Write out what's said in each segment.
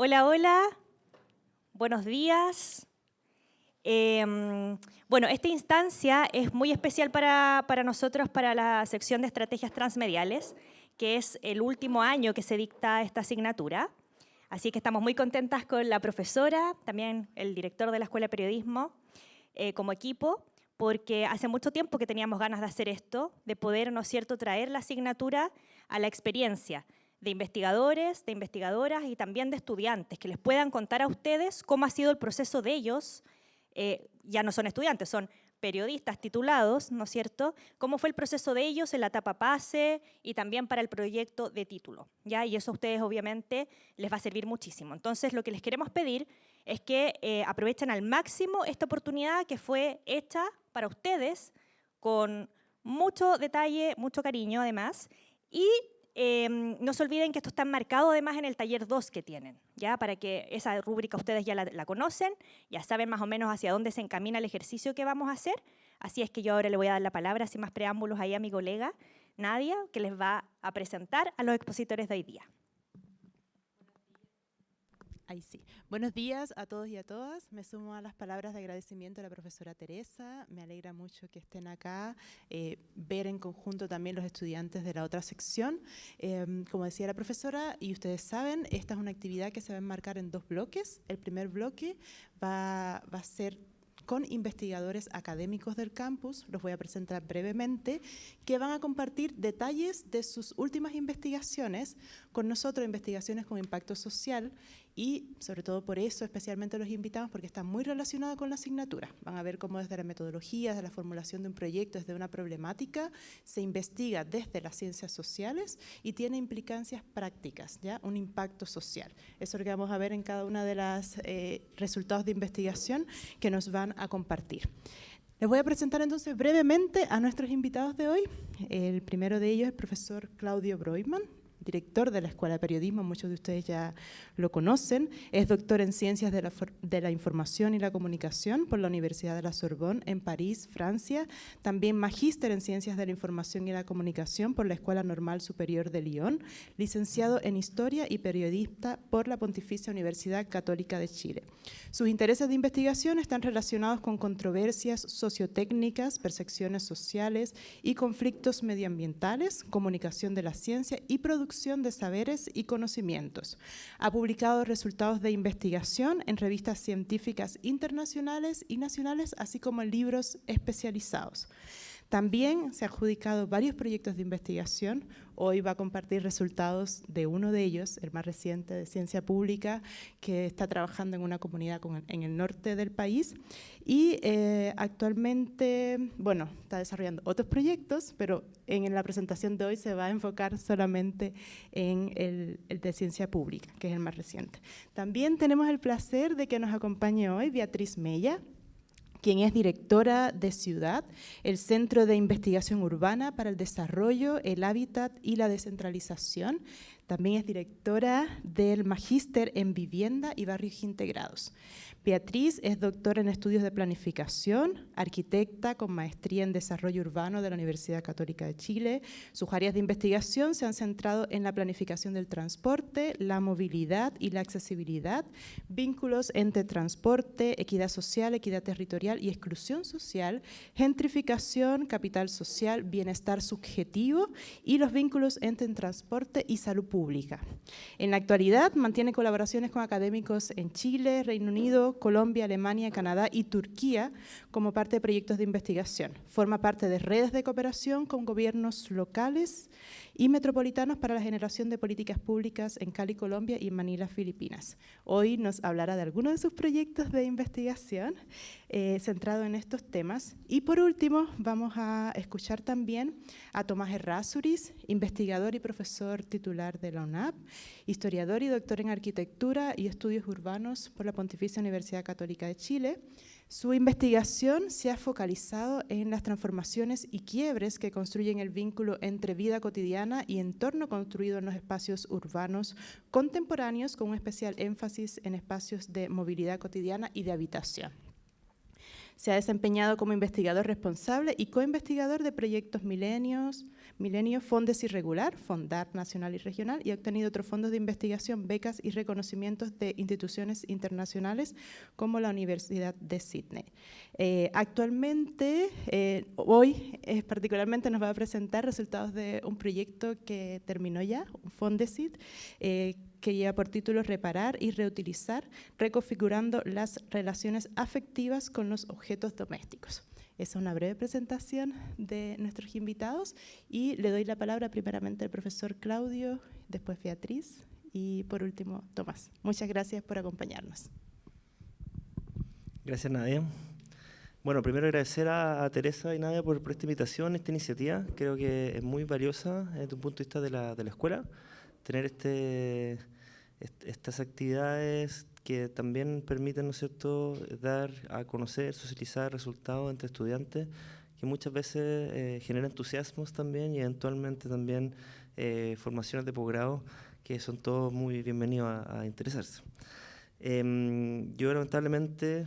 Hola, hola, buenos días. Bueno, esta instancia es muy especial para nosotros, para la sección de estrategias transmediales, que es el último año que se dicta esta asignatura. Así que estamos muy contentas con la profesora, también el director de la Escuela de Periodismo, como equipo, porque hace mucho tiempo que teníamos ganas de hacer esto, de poder, ¿no es cierto?, traer la asignatura a la experiencia de investigadores, de investigadoras y también de estudiantes, que les puedan contar a ustedes cómo ha sido el proceso de ellos. Ya no son estudiantes, son periodistas titulados, ¿no es cierto?, cómo fue el proceso de ellos en la etapa PASE y también para el proyecto de título, ¿ya? Y eso a ustedes obviamente les va a servir muchísimo. Entonces, lo que les queremos pedir es que aprovechen al máximo esta oportunidad que fue hecha para ustedes con mucho detalle, mucho cariño además, y no se olviden que esto está enmarcado además en el taller 2 que tienen, ¿ya? Para que esa rúbrica ustedes ya la conocen, ya saben más o menos hacia dónde se encamina el ejercicio que vamos a hacer. Así es que yo ahora le voy a dar la palabra, sin más preámbulos, ahí a mi colega Nadia, que les va a presentar a los expositores de hoy día. Ahí sí. Buenos días a todos y a todas. Me sumo a las palabras de agradecimiento a la profesora Teresa. Me alegra mucho que estén acá, ver en conjunto también los estudiantes de la otra sección. Como decía la profesora, y ustedes saben, esta es una actividad que se va a enmarcar en 2 bloques. El primer bloque va a ser con investigadores académicos del campus, los voy a presentar brevemente, que van a compartir detalles de sus últimas investigaciones con nosotros, investigaciones con impacto social, y sobre todo por eso especialmente los invitamos porque está muy relacionado con la asignatura. Van a ver cómo desde la metodología, desde la formulación de un proyecto, desde una problemática, se investiga desde las ciencias sociales y tiene implicancias prácticas, ¿ya? Un impacto social. Eso es lo que vamos a ver en cada una de los resultados de investigación que nos van a compartir. Les voy a presentar entonces brevemente a nuestros invitados de hoy. El primero de ellos es el profesor Claudio Broiman, director de la Escuela de Periodismo, muchos de ustedes ya lo conocen. Es doctor en Ciencias de la Información y la Comunicación por la Universidad de la Sorbonne en París, Francia. También magíster en Ciencias de la Información y la Comunicación por la Escuela Normal Superior de Lyon. Licenciado en Historia y periodista por la Pontificia Universidad Católica de Chile. Sus intereses de investigación están relacionados con controversias sociotécnicas, percepciones sociales y conflictos medioambientales, comunicación de la ciencia y producción de saberes y conocimientos. Ha publicado resultados de investigación en revistas científicas internacionales y nacionales, así como en libros especializados. También se ha adjudicado varios proyectos de investigación. Hoy va a compartir resultados de uno de ellos, el más reciente de ciencia pública, que está trabajando en una comunidad en el norte del país. Y actualmente, bueno, está desarrollando otros proyectos, pero en la presentación de hoy se va a enfocar solamente en el de ciencia pública, que es el más reciente. También tenemos el placer de que nos acompañe hoy Beatriz Mella, quien es directora de Ciudad, el Centro de Investigación Urbana para el Desarrollo, el Hábitat y la Descentralización. También es directora del Magíster en Vivienda y Barrios Integrados. Beatriz es doctora en Estudios de Planificación, arquitecta con maestría en Desarrollo Urbano de la Universidad Católica de Chile. Sus áreas de investigación se han centrado en la planificación del transporte, la movilidad y la accesibilidad, vínculos entre transporte, equidad social, equidad territorial y exclusión social, gentrificación, capital social, bienestar subjetivo y los vínculos entre transporte y salud pública. En la actualidad mantiene colaboraciones con académicos en Chile, Reino Unido, Colombia, Alemania, Canadá y Turquía como parte de proyectos de investigación. Forma parte de redes de cooperación con gobiernos locales y metropolitanos para la generación de políticas públicas en Cali, Colombia y en Manila, Filipinas. Hoy nos hablará de algunos de sus proyectos de investigación centrado en estos temas. Y por último, vamos a escuchar también a Tomás Errázuriz, investigador y profesor titular de la UNAP, historiador y doctor en Arquitectura y Estudios Urbanos por la Pontificia Universidad Católica de Chile. Su investigación se ha focalizado en las transformaciones y quiebres que construyen el vínculo entre vida cotidiana y entorno construido en los espacios urbanos contemporáneos, con un especial énfasis en espacios de movilidad cotidiana y de habitación. Se ha desempeñado como investigador responsable y coinvestigador de proyectos Milenio, Fondes Irregular, Fondar Nacional y Regional, y ha obtenido otros fondos de investigación, becas y reconocimientos de instituciones internacionales como la Universidad de Sydney. Actualmente, hoy particularmente nos va a presentar resultados de un proyecto que terminó ya, un Fondesit, que lleva por título Reparar y reutilizar, reconfigurando las relaciones afectivas con los objetos domésticos. Esa es una breve presentación de nuestros invitados y le doy la palabra primeramente al profesor Claudio, después Beatriz y por último Tomás. Muchas gracias por acompañarnos. Gracias, Nadia. Bueno, primero agradecer a Teresa y Nadia por esta invitación, esta iniciativa. Creo que es muy valiosa desde un punto de vista de la escuela, tener estas actividades que también permiten, ¿no es cierto?, dar a conocer, socializar resultados entre estudiantes, que muchas veces generan entusiasmos también y eventualmente también formaciones de posgrado, que son todos muy bienvenidos a interesarse. Yo lamentablemente,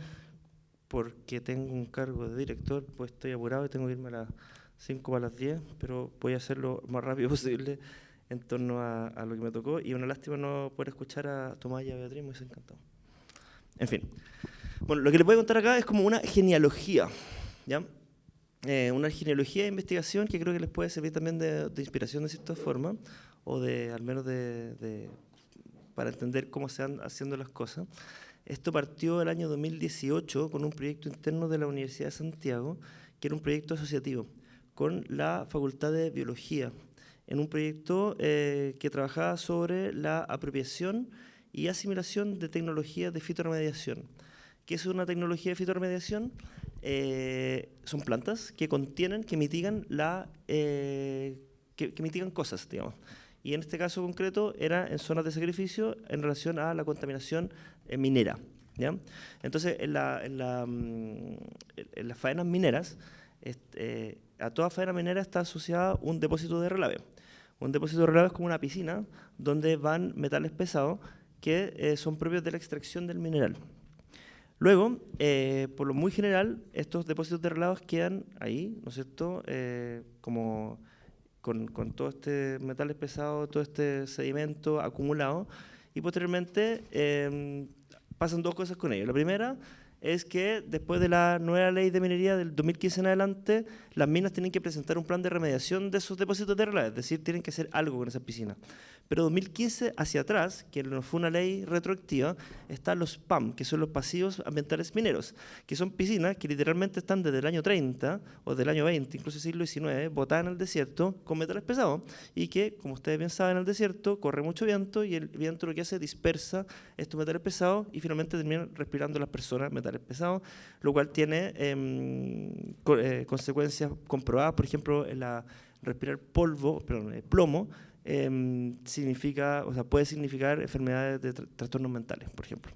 porque tengo un cargo de director, pues estoy apurado y tengo que irme a las 5 para las 10, pero voy a hacerlo lo más rápido posible en torno a lo que me tocó, y una lástima no poder escuchar a Tomás y a Beatriz, me hubiese encantado. En fin, bueno, lo que les voy a contar acá es como una genealogía, ¿ya? Una genealogía de investigación que creo que les puede servir también de inspiración de cierta forma, o de al menos para entender cómo se van haciendo las cosas. Esto partió el año 2018 con un proyecto interno de la Universidad de Santiago, que era un proyecto asociativo con la Facultad de Biología, en un proyecto que trabajaba sobre la apropiación y asimilación de tecnologías de fitoremediación. ¿Qué es una tecnología de fitoremediación? Son plantas que contienen, que mitigan cosas, digamos. Y en este caso concreto era en zonas de sacrificio en relación a la contaminación minera, ¿ya? Entonces, en las faenas mineras, a toda faena minera está asociada un depósito de relave. Un depósito de relave es como una piscina donde van metales pesados que son propios de la extracción del mineral. Luego, por lo muy general, estos depósitos de relave quedan ahí, ¿no es cierto?, como con todos estos metales pesados, todo este sedimento acumulado, y posteriormente pasan dos cosas con ellos. La primera es que después de la nueva ley de minería del 2015 en adelante, las minas tienen que presentar un plan de remediación de esos depósitos de relave, es decir, tienen que hacer algo con esas piscinas. Pero 2015 hacia atrás, que no fue una ley retroactiva, están los PAM, que son los pasivos ambientales mineros, que son piscinas que literalmente están desde el año 30 o del año 20, incluso siglo XIX, botadas en el desierto con metales pesados, y que, como ustedes bien saben, en el desierto corre mucho viento, y el viento lo que hace es dispersa estos metales pesados y finalmente terminan respirando las personas metales pesados, lo cual tiene consecuencias comprobadas. Por ejemplo, respirar plomo puede significar enfermedades de trastornos mentales, por ejemplo.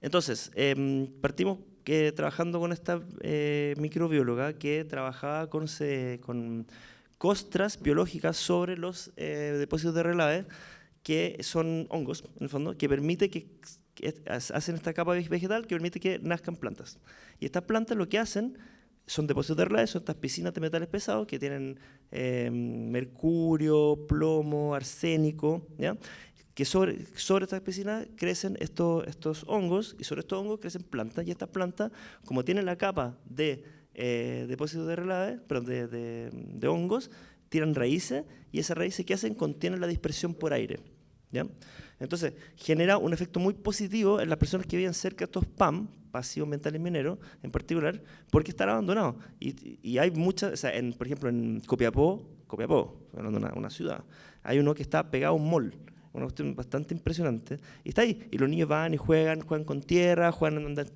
Entonces, partimos trabajando con esta microbióloga que trabajaba con costras biológicas sobre los depósitos de relave, que son hongos, en el fondo, que permite que hacen esta capa vegetal que permite que nazcan plantas. Y estas plantas lo que hacen son depósitos de relave, son estas piscinas de metales pesados que tienen mercurio, plomo, arsénico, ¿ya? Que sobre estas piscinas crecen estos hongos, y sobre estos hongos crecen plantas, y estas plantas, como tienen la capa de depósitos de relave, de hongos, tiran raíces, y esas raíces que hacen contienen la dispersión por aire, ¿ya? Entonces, genera un efecto muy positivo en las personas que viven cerca de estos PAM, pasivos ambientales mineros, en particular, porque están abandonados. Y hay muchas, o sea, por ejemplo, en Copiapó, hablando de una ciudad, hay uno que está pegado a un mall, una cuestión bastante impresionante, y está ahí, y los niños van y juegan con tierra,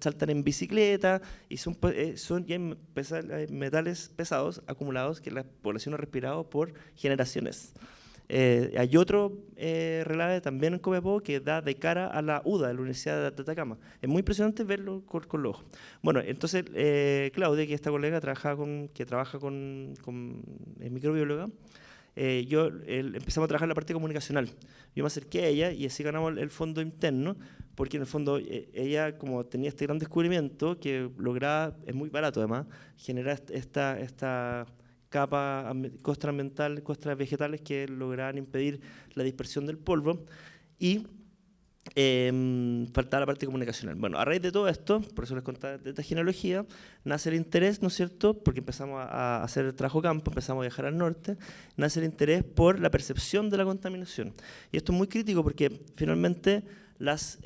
saltan en bicicleta, y hay metales pesados acumulados que la población ha respirado por generaciones. Hay otro relave también en Copiapó que da de cara a la UDA, de la Universidad de Atacama. Es muy impresionante verlo con los ojos. Bueno, entonces Claudia, que esta colega que trabaja con microbióloga, empezamos a trabajar la parte comunicacional. Yo me acerqué a ella y así ganamos el fondo interno, porque en el fondo ella, como tenía este gran descubrimiento que lograba, es muy barato además, generar esta capa, costra ambiental, costras vegetales que lograban impedir la dispersión del polvo, y faltaba la parte comunicacional. Bueno, a raíz de todo esto, por eso les contaba de esta genealogía, nace el interés, ¿no es cierto?, porque empezamos a hacer el trabajo campo, empezamos a viajar al norte, nace el interés por la percepción de la contaminación. Y esto es muy crítico porque finalmente las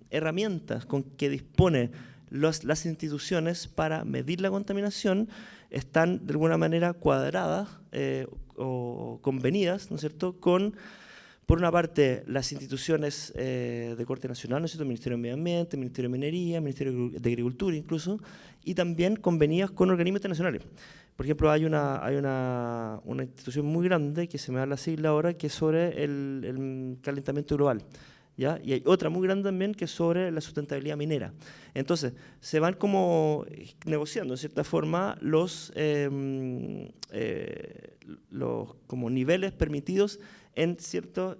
herramientas con que dispone las instituciones para medir la contaminación están de alguna manera cuadradas o convenidas, ¿no es cierto?, con, por una parte, las instituciones de corte nacional, ¿no es cierto?, el Ministerio de Medio Ambiente, el Ministerio de Minería, el Ministerio de Agricultura incluso, y también convenidas con organismos internacionales. Por ejemplo, hay una institución muy grande, que se me da la sigla ahora, que es sobre el calentamiento global, ¿ya? Y hay otra muy grande también que es sobre la sustentabilidad minera. Entonces, se van como negociando, en cierta forma, los como niveles permitidos en ciertos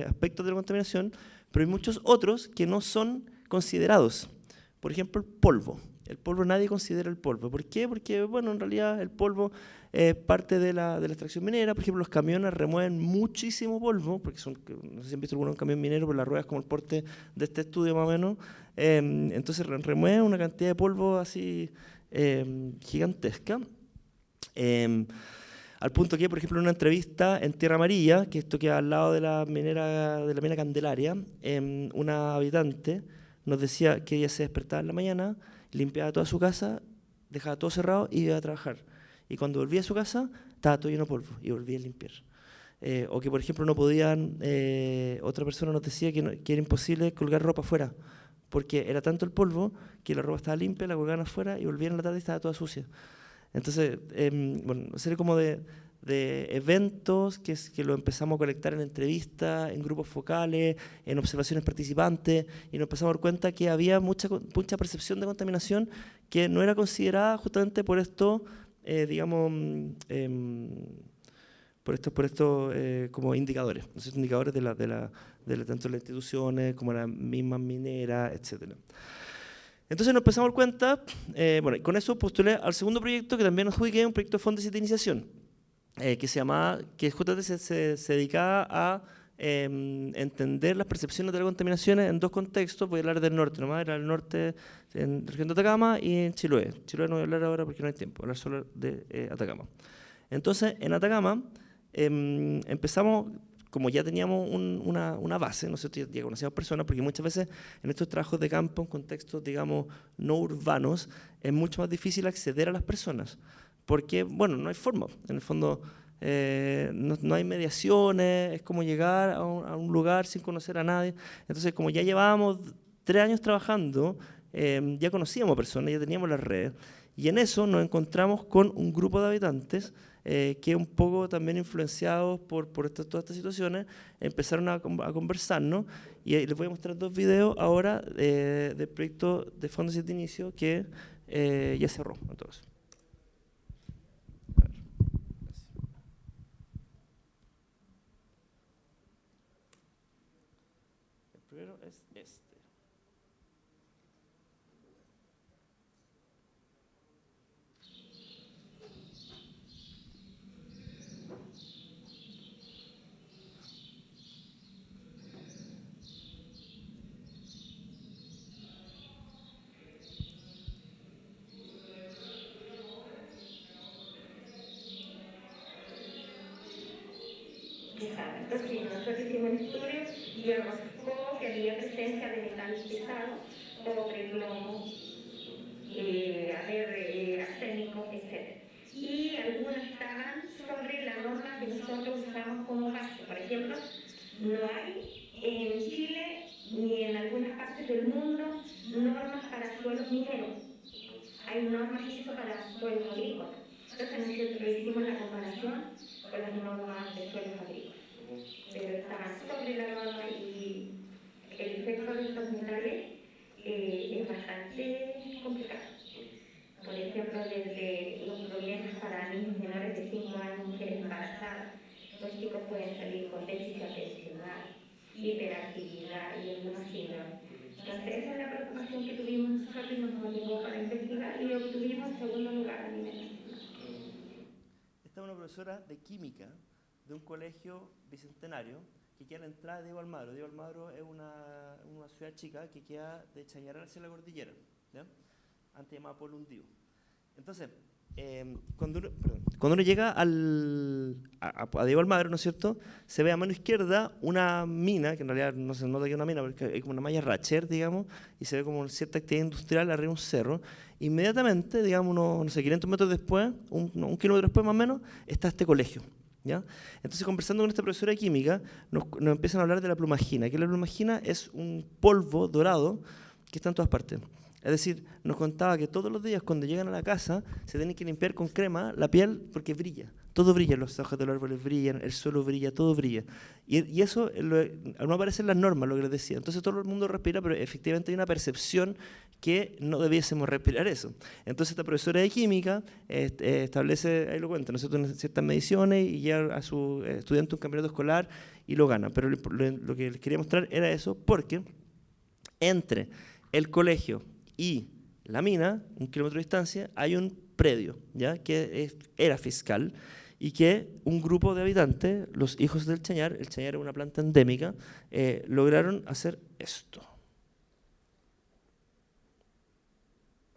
aspectos de la contaminación, pero hay muchos otros que no son considerados. Por ejemplo, el polvo. El polvo, nadie considera el polvo. ¿Por qué? Porque, bueno, en realidad el polvo es parte de la extracción minera. Por ejemplo, los camiones remueven muchísimo polvo, porque son, no sé si han visto alguno un camión minero, pero la rueda es como el porte de este estudio más o menos. Entonces remueven una cantidad de polvo así gigantesca. Al punto que, por ejemplo, en una entrevista en Tierra Amarilla, que esto queda al lado de la mina Candelaria, una habitante nos decía que ella se despertaba en la mañana, limpiaba toda su casa, dejaba todo cerrado y iba a trabajar. Y cuando volvía a su casa, estaba todo lleno de polvo y volvía a limpiar. O que, por ejemplo, no podían, otra persona nos decía que era imposible colgar ropa afuera, porque era tanto el polvo que la ropa estaba limpia, la colgaban afuera y volvían en la tarde y estaba toda sucia. Entonces, bueno, una serie como de eventos que lo empezamos a colectar en entrevistas, en grupos focales, en observaciones participantes, y nos empezamos a dar cuenta que había mucha percepción de contaminación que no era considerada justamente por esto, digamos, por estos como indicadores, esos indicadores de tanto las instituciones como las mismas mineras, etcétera. Entonces nos empezamos a dar cuenta, bueno, y con eso postulé al segundo proyecto que también adjudiqué, un proyecto de fondos de citinización, que se llamaba, que justamente se dedicaba a entender las percepciones de las contaminaciones en dos contextos. Voy a hablar del norte nomás, era el norte en la región de Atacama y en Chiloé. Chiloé no voy a hablar ahora porque no hay tiempo, voy a hablar solo de Atacama. Entonces, en Atacama empezamos, como ya teníamos una base, ¿no sé? Ya conocíamos personas, porque muchas veces en estos trabajos de campo, en contextos, digamos, no urbanos, es mucho más difícil acceder a las personas, porque, bueno, no hay forma, en el fondo no hay mediaciones, es como llegar a un lugar sin conocer a nadie. Entonces, como ya llevábamos 3 años trabajando, ya conocíamos personas, ya teníamos las redes, y en eso nos encontramos con un grupo de habitantes que un poco también influenciados por todas estas situaciones, empezaron a conversarnos, y les voy a mostrar 2 videos ahora del proyecto de Fondos de Inicio que ya cerró. Entonces. El primero es este. Exacto, sí, nosotros hicimos un estudio y diagnosticó que había presencia de metal pesado, cobre, plomo, arsénico, etc. Y algunos estaban sobre la norma que nosotros usamos como base. Por ejemplo, no hay en Chile ni en algunas partes del mundo normas para suelos mineros. Hay normas ISO para suelos agrícolas. Entonces nosotros hicimos la comparación con las normas de suelos agrícolas. Pero está sobre la norma y el efecto de estos metales es bastante complicado. Por ejemplo, desde los problemas para niños menores de 5 años, mujeres embarazadas, hiperactividad y algunos síndromes. Entonces, esa es la preocupación que tuvimos nosotros y nos motivó para investigar y obtuvimos segundo lugar a nivel nacional. Esta es una profesora de química de un colegio bicentenario que queda en la entrada de Diego Almagro. Diego Almagro es una ciudad chica que queda de Chañaral hacia la cordillera, ¿ya? Antes llamada Pueblo Hundido. Entonces, cuando uno llega a Diego Almagro, ¿no es cierto?, se ve a mano izquierda una mina, que en realidad no se nota que es una mina, porque hay como una malla Racher, digamos, y se ve como cierta actividad industrial arriba de un cerro. Inmediatamente, digamos, unos, no sé, 500 metros después, un kilómetro después más o menos, está este colegio, ¿ya? Entonces, conversando con esta profesora de química, nos empiezan a hablar de la plumagina, que la plumagina es un polvo dorado que está en todas partes. Es decir, nos contaba que todos los días cuando llegan a la casa se tienen que limpiar con crema la piel porque brilla. Todo brilla, los hojas de los árboles brillan, el suelo brilla, todo brilla. Y eso no aparece en las normas, lo que les decía. Entonces todo el mundo respira, pero efectivamente hay una percepción que no debiésemos respirar eso. Entonces esta profesora de química establece, ahí lo cuenta, nosotros ciertas mediciones y lleva a su estudiante un campeonato escolar y lo gana. Pero lo que les quería mostrar era eso, porque entre el colegio y la mina, 1 kilómetro de distancia, hay un predio, ¿ya?, que era fiscal y que un grupo de habitantes, los hijos del chañar, el chañar es una planta endémica, lograron hacer esto.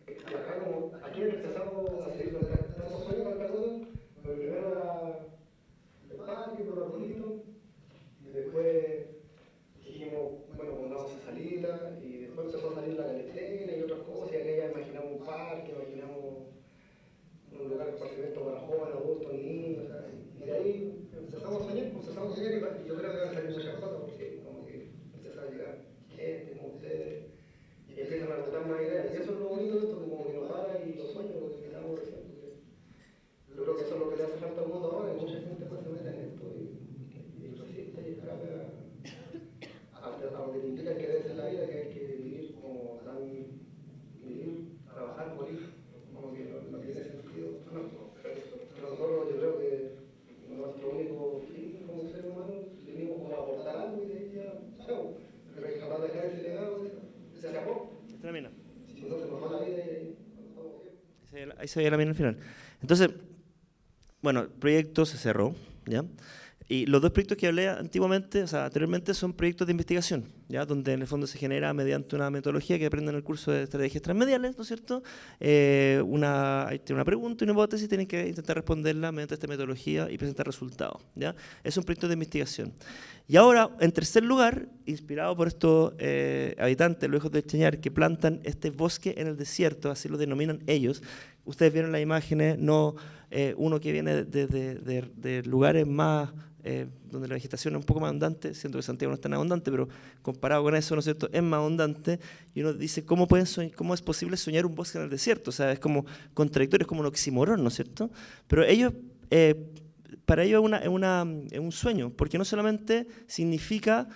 Aquí empezamos a seguir los sueños con el todo. Primero era el parque, por lo bonito, y después dijimos, bueno, vamos a salirla, y después empezó a salir la caletera y otras cosas, y aquella imaginamos un parque, imaginamos un lugar de esparcimiento para jóvenes, adultos, niños, y de ahí empezamos a soñar, y yo creo que van a salir muchas cosas, porque como que empieza a llegar gente como ustedes, y empiezan a botar más ideas, y eso es lo bonito de esto, como que nos para y los sueños, lo que estamos recién, porque yo creo que eso es lo que le hace falta al mundo ahora, y mucha gente pues se mete en esto, y resiste, y escape a lo que te indica que debe ser la vida, que hay que vivir como tan, vivir, trabajar, morir, como que no tiene sentido. Pero nosotros, yo creo que nuestro único fin como ser humano, venimos como a aportar algo y de ahí ya, chao. Pero que capaz de dejar ese legado, se acabó. Esta es la mina. Si no, se nos va la vida y ahí se veía la mina al final. Entonces, bueno, el proyecto se cerró, ¿ya? Y los dos proyectos que hablé antiguamente, o sea, anteriormente, son proyectos de investigación, ¿ya?, donde en el fondo se genera mediante una metodología que aprenden en el curso de estrategias transmediales, ¿no es cierto? Hay una pregunta, una hipótesis, tienen que intentar responderla mediante esta metodología y presentar resultados, ¿ya? Es un proyecto de investigación. Y ahora, en tercer lugar, inspirado por estos habitantes, los hijos del Chañar, que plantan este bosque en el desierto, así lo denominan ellos. Ustedes vieron las imágenes, no uno que viene de lugares más donde la vegetación es un poco más abundante, siendo que Santiago no es tan abundante, pero comparado con eso, ¿no es cierto?, es más abundante, y uno dice, ¿cómo es posible soñar un bosque en el desierto? O sea, es como contradictorio, es como un oxímoron, ¿no es cierto? Pero ellos, para ellos es un sueño, porque no solamente significa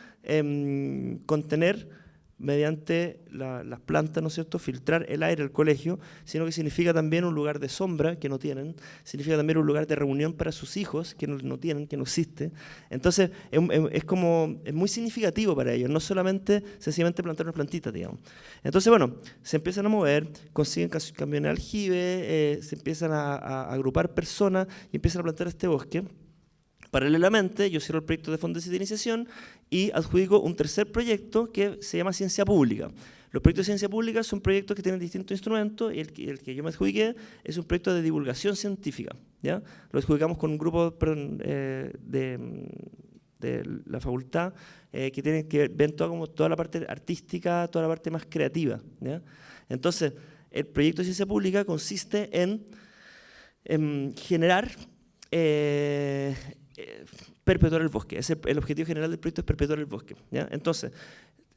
contener mediante las plantas, ¿no es cierto?, filtrar el aire al colegio, sino que significa también un lugar de sombra que no tienen, significa también un lugar de reunión para sus hijos que no tienen, que no existe. Entonces, es muy significativo para ellos, no solamente sencillamente plantar unas plantitas, digamos. Entonces, bueno, se empiezan a mover, consiguen camiones de aljibe, se empiezan a agrupar personas y empiezan a plantar este bosque. Paralelamente, yo cierro el proyecto de fondos de iniciación y adjudico un tercer proyecto que se llama Ciencia Pública. Los proyectos de ciencia pública son proyectos que tienen distintos instrumentos, y el que yo me adjudiqué es un proyecto de divulgación científica, ¿ya? Lo adjudicamos con un grupo de la facultad que tienen que ver toda la parte artística, toda la parte más creativa, ¿ya? Entonces, el proyecto de ciencia pública consiste en generar perpetuar el bosque. El objetivo general del proyecto es perpetuar el bosque, ¿ya? Entonces,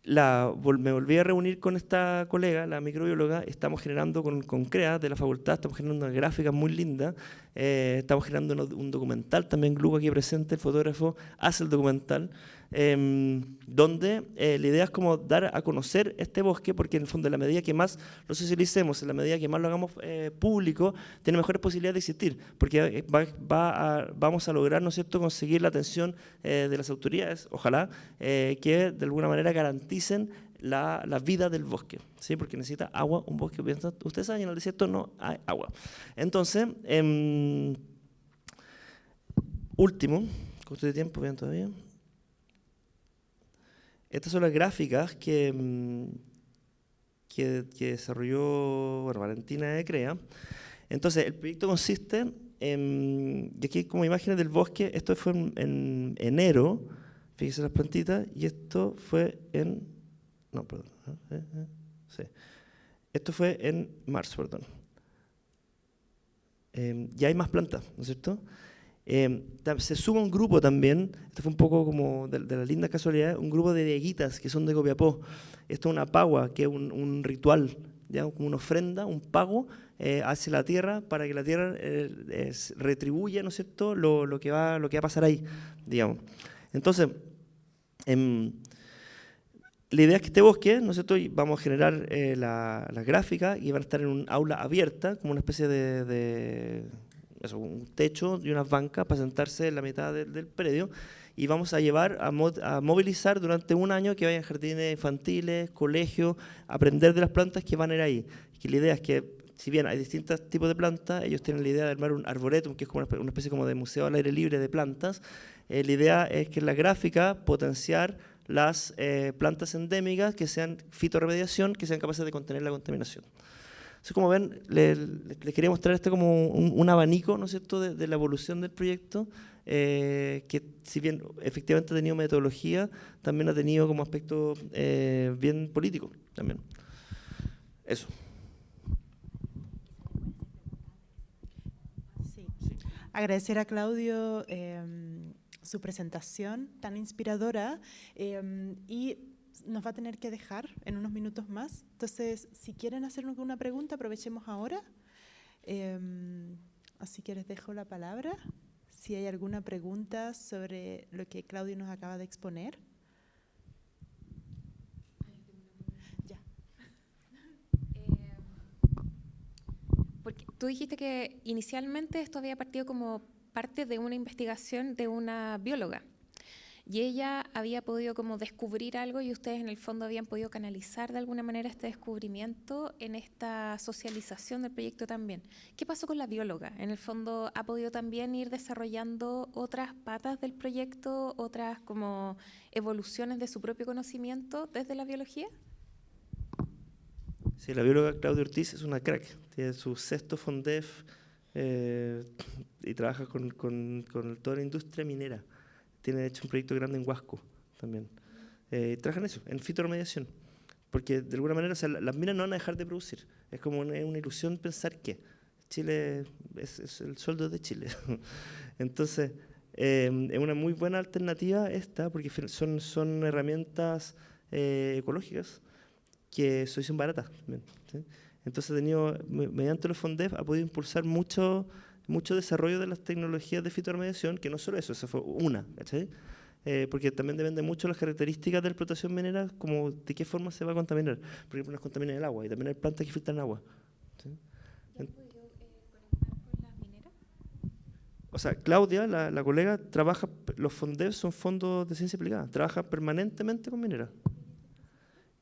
me volví a reunir con esta colega, la microbióloga, estamos generando con CREA de la facultad, estamos generando una gráfica muy linda, estamos generando un documental también, Lugo aquí presente, el fotógrafo hace el documental, donde la idea es como dar a conocer este bosque, porque en el fondo, en la medida que más lo socialicemos, en la medida que más lo hagamos público, tiene mejores posibilidades de existir, porque vamos a lograr, ¿no es cierto?, conseguir la atención de las autoridades, ojalá, que de alguna manera garanticen la vida del bosque, ¿sí? Porque necesita agua, un bosque. Ustedes saben, en el desierto no hay agua. Entonces, último, costo de tiempo, vean todavía. Estas son las gráficas que desarrolló, bueno, Valentina de CREA. Entonces, el proyecto consiste y aquí como imágenes del bosque. Esto fue en enero, fíjense las plantitas, y esto fue en... No, perdón. Sí. Esto fue en marzo, perdón. Ya hay más plantas, ¿no es cierto? Se suma un grupo también, esto fue un poco como de las lindas casualidades, un grupo de dieguitas que son de Copiapó. Esto es una pagua, que es un ritual, ¿ya? Como una ofrenda, un pago hacia la tierra, para que la tierra retribuya, ¿no es cierto?, lo que va a pasar ahí, digamos. Entonces, la idea es que este bosque, ¿no es cierto?, vamos a generar las gráficas y van a estar en un aula abierta, como una especie de un techo y unas bancas para sentarse en la mitad del predio, y vamos a llevar a movilizar durante un año que vayan jardines infantiles, colegios, aprender de las plantas que van a ir ahí. Que la idea es que, si bien hay distintos tipos de plantas, ellos tienen la idea de armar un arboretum, que es como una especie como de museo al aire libre de plantas. La idea es que en la gráfica potenciar las plantas endémicas que sean fitorremediación, que sean capaces de contener la contaminación. Entonces, como ven, les quería mostrar como un abanico, ¿no es cierto?, de la evolución del proyecto, que si bien efectivamente ha tenido metodología, también ha tenido como aspecto bien político también. Eso. Sí. Agradecer a Claudio su presentación tan inspiradora, y nos va a tener que dejar en unos minutos más. Entonces, si quieren hacer alguna pregunta, aprovechemos ahora. Así que les dejo la palabra. Si hay alguna pregunta sobre lo que Claudio nos acaba de exponer. Ya. Porque tú dijiste que inicialmente esto había partido como parte de una investigación de una bióloga. Y ella había podido como descubrir algo, y ustedes en el fondo habían podido canalizar de alguna manera este descubrimiento en esta socialización del proyecto también. ¿Qué pasó con la bióloga? En el fondo, ¿ha podido también ir desarrollando otras patas del proyecto, otras como evoluciones de su propio conocimiento desde la biología? Sí, la bióloga Claudia Ortiz es una crack. Tiene su 6º FONDEF y trabaja con toda la industria minera. Tiene, de hecho, un proyecto grande en Huasco también. Trabajan en eso, en fitorremediación. Porque, de alguna manera, o sea, las minas no van a dejar de producir. Es como una ilusión pensar que Chile es el sueldo de Chile. Entonces, es una muy buena alternativa esta, porque son herramientas ecológicas que son baratas también, ¿sí? Entonces, ha tenido, mediante los FONDEF, ha podido impulsar mucho desarrollo de las tecnologías de fitorremediación, que no solo eso, esa fue una, ¿cachai? Porque también depende mucho de las características de la explotación minera, como de qué forma se va a contaminar. Por ejemplo, nos contaminan el agua, y también hay plantas que filtran agua, ¿sí? ¿Ya has podido conectar con las mineras? O sea, Claudia, la colega, trabaja, los FONDEF son fondos de ciencia aplicada, trabaja permanentemente con mineras.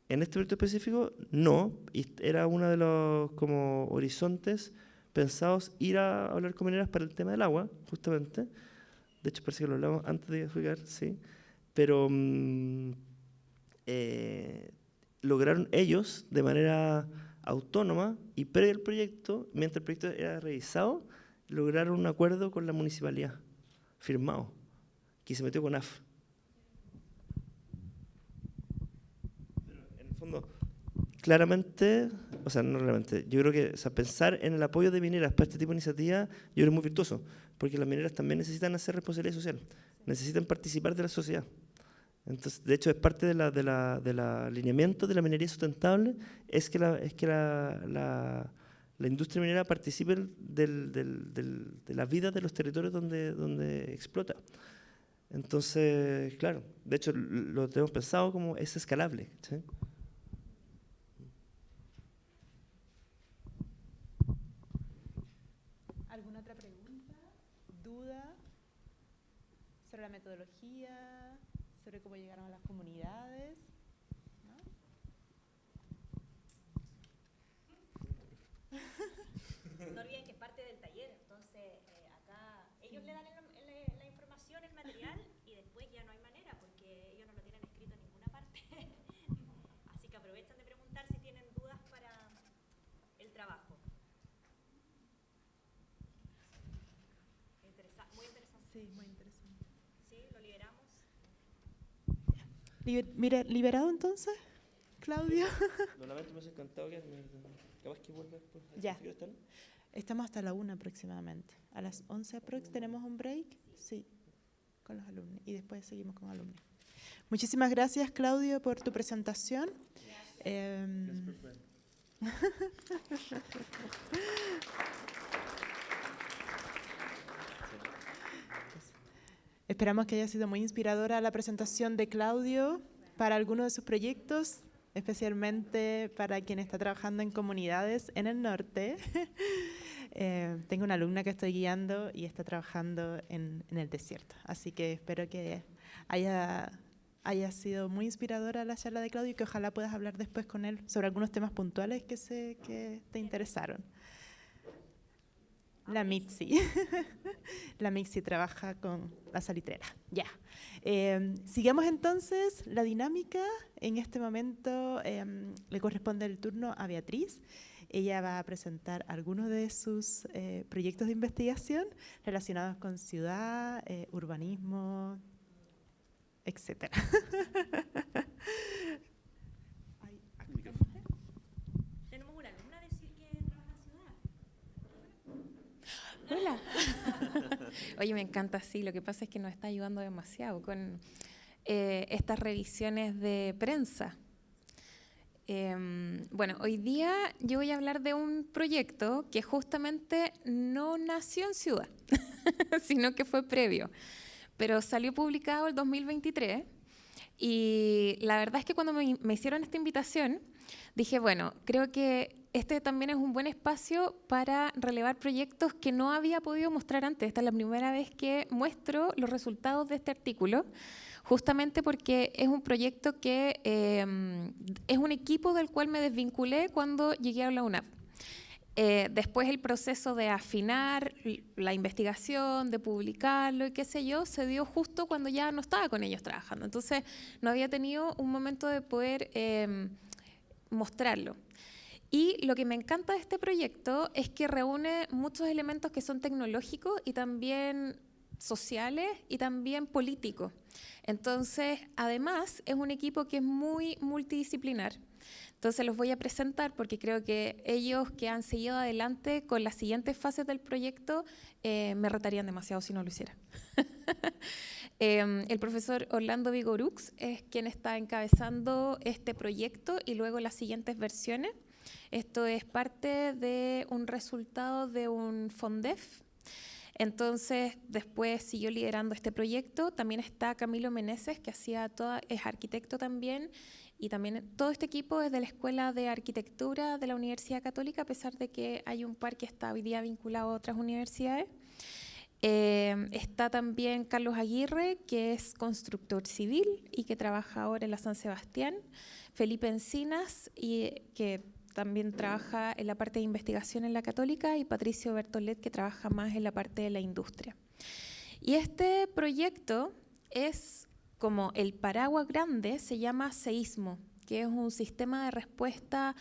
En este proyecto específico, no, y era uno de los como horizontes pensados ir a hablar con mineras para el tema del agua, justamente. De hecho, parece que lo hablamos antes de explicar, sí. Pero lograron ellos, de manera autónoma y previo al proyecto, mientras el proyecto era revisado, lograron un acuerdo con la municipalidad, firmado, que se metió con AF. En el fondo, claramente, o sea, no realmente, yo creo que, o sea, pensar en el apoyo de mineras para este tipo de iniciativa, yo creo que es muy virtuoso, porque las mineras también necesitan hacer responsabilidad social, necesitan participar de la sociedad. Entonces, de hecho, es parte del alineamiento de la minería sustentable, es que la industria minera participe de la vida de los territorios donde explota. Entonces, claro, de hecho lo tenemos pensado como es escalable. ¿Sí? ¿Alguna otra pregunta? ¿Duda? ¿Sobre la metodología? ¿Sobre cómo llegaron a las comunidades? ¿No? No olviden que es parte del taller, entonces acá ellos le dan la información, el material, y después ya no hay manera, porque ellos no lo tienen escrito en ninguna parte. Así que aprovechan de preguntar si tienen dudas para el trabajo. Muy interesante. Sí, muy interesante. Sí, lo liberamos. Mira, ¿liberado entonces, Claudio? Lo lamento, me hubiese encantado que capaz que vuelva después. Ya. ¿Sí están? Estamos hasta la 1 aproximadamente. A las 11 aprox tenemos un break, sí, con los alumnos. Y después seguimos con alumnos. Muchísimas gracias, Claudio, por tu presentación. Esperamos que haya sido muy inspiradora la presentación de Claudio para algunos de sus proyectos, especialmente para quien está trabajando en comunidades en el norte. Tengo una alumna que estoy guiando y está trabajando en el desierto, así que espero que haya sido muy inspiradora la charla de Claudio y que ojalá puedas hablar después con él sobre algunos temas puntuales que sé que te interesaron. La Mitzi. La Mitzi trabaja con la salitrera. Ya. Sigamos entonces la dinámica. En este momento le corresponde el turno a Beatriz. Ella va a presentar algunos de sus proyectos de investigación relacionados con ciudad, urbanismo, etc. Tenemos una alumna decir que trabaja en ciudad. Hola. Oye, me encanta, sí. Lo que pasa es que nos está ayudando demasiado con estas revisiones de prensa. Bueno, hoy día yo voy a hablar de un proyecto que justamente no nació en ciudad, sino que fue previo, pero salió publicado el 2023 y la verdad es que cuando me hicieron esta invitación dije, bueno, creo que este también es un buen espacio para relevar proyectos que no había podido mostrar antes. Esta es la primera vez que muestro los resultados de este artículo, justamente porque es un proyecto que es un equipo del cual me desvinculé cuando llegué a la UNAP. Después el proceso de afinar la investigación, de publicarlo y qué sé yo, se dio justo cuando ya no estaba con ellos trabajando. Entonces no había tenido un momento de poder mostrarlo. Y lo que me encanta de este proyecto es que reúne muchos elementos que son tecnológicos y también sociales y también políticos. Entonces, además, es un equipo que es muy multidisciplinar. Entonces los voy a presentar porque creo que ellos que han seguido adelante con las siguientes fases del proyecto me retarían demasiado si no lo hiciera. El profesor Orlando Vigorux es quien está encabezando este proyecto y luego las siguientes versiones. Esto es parte de un resultado de un FONDEF. Entonces, después siguió liderando este proyecto. También está Camilo Meneses, que es arquitecto también, y también todo este equipo es de la Escuela de Arquitectura de la Universidad Católica, a pesar de que hay un par que está hoy día vinculado a otras universidades. Está también Carlos Aguirre, que es constructor civil y que trabaja ahora en la San Sebastián. Felipe Encinas, que también trabaja en la parte de investigación en la Católica, y Patricio Bertolet, que trabaja más en la parte de la industria. Y este proyecto es como el paraguas grande, se llama Seísmo, que es un sistema de respuesta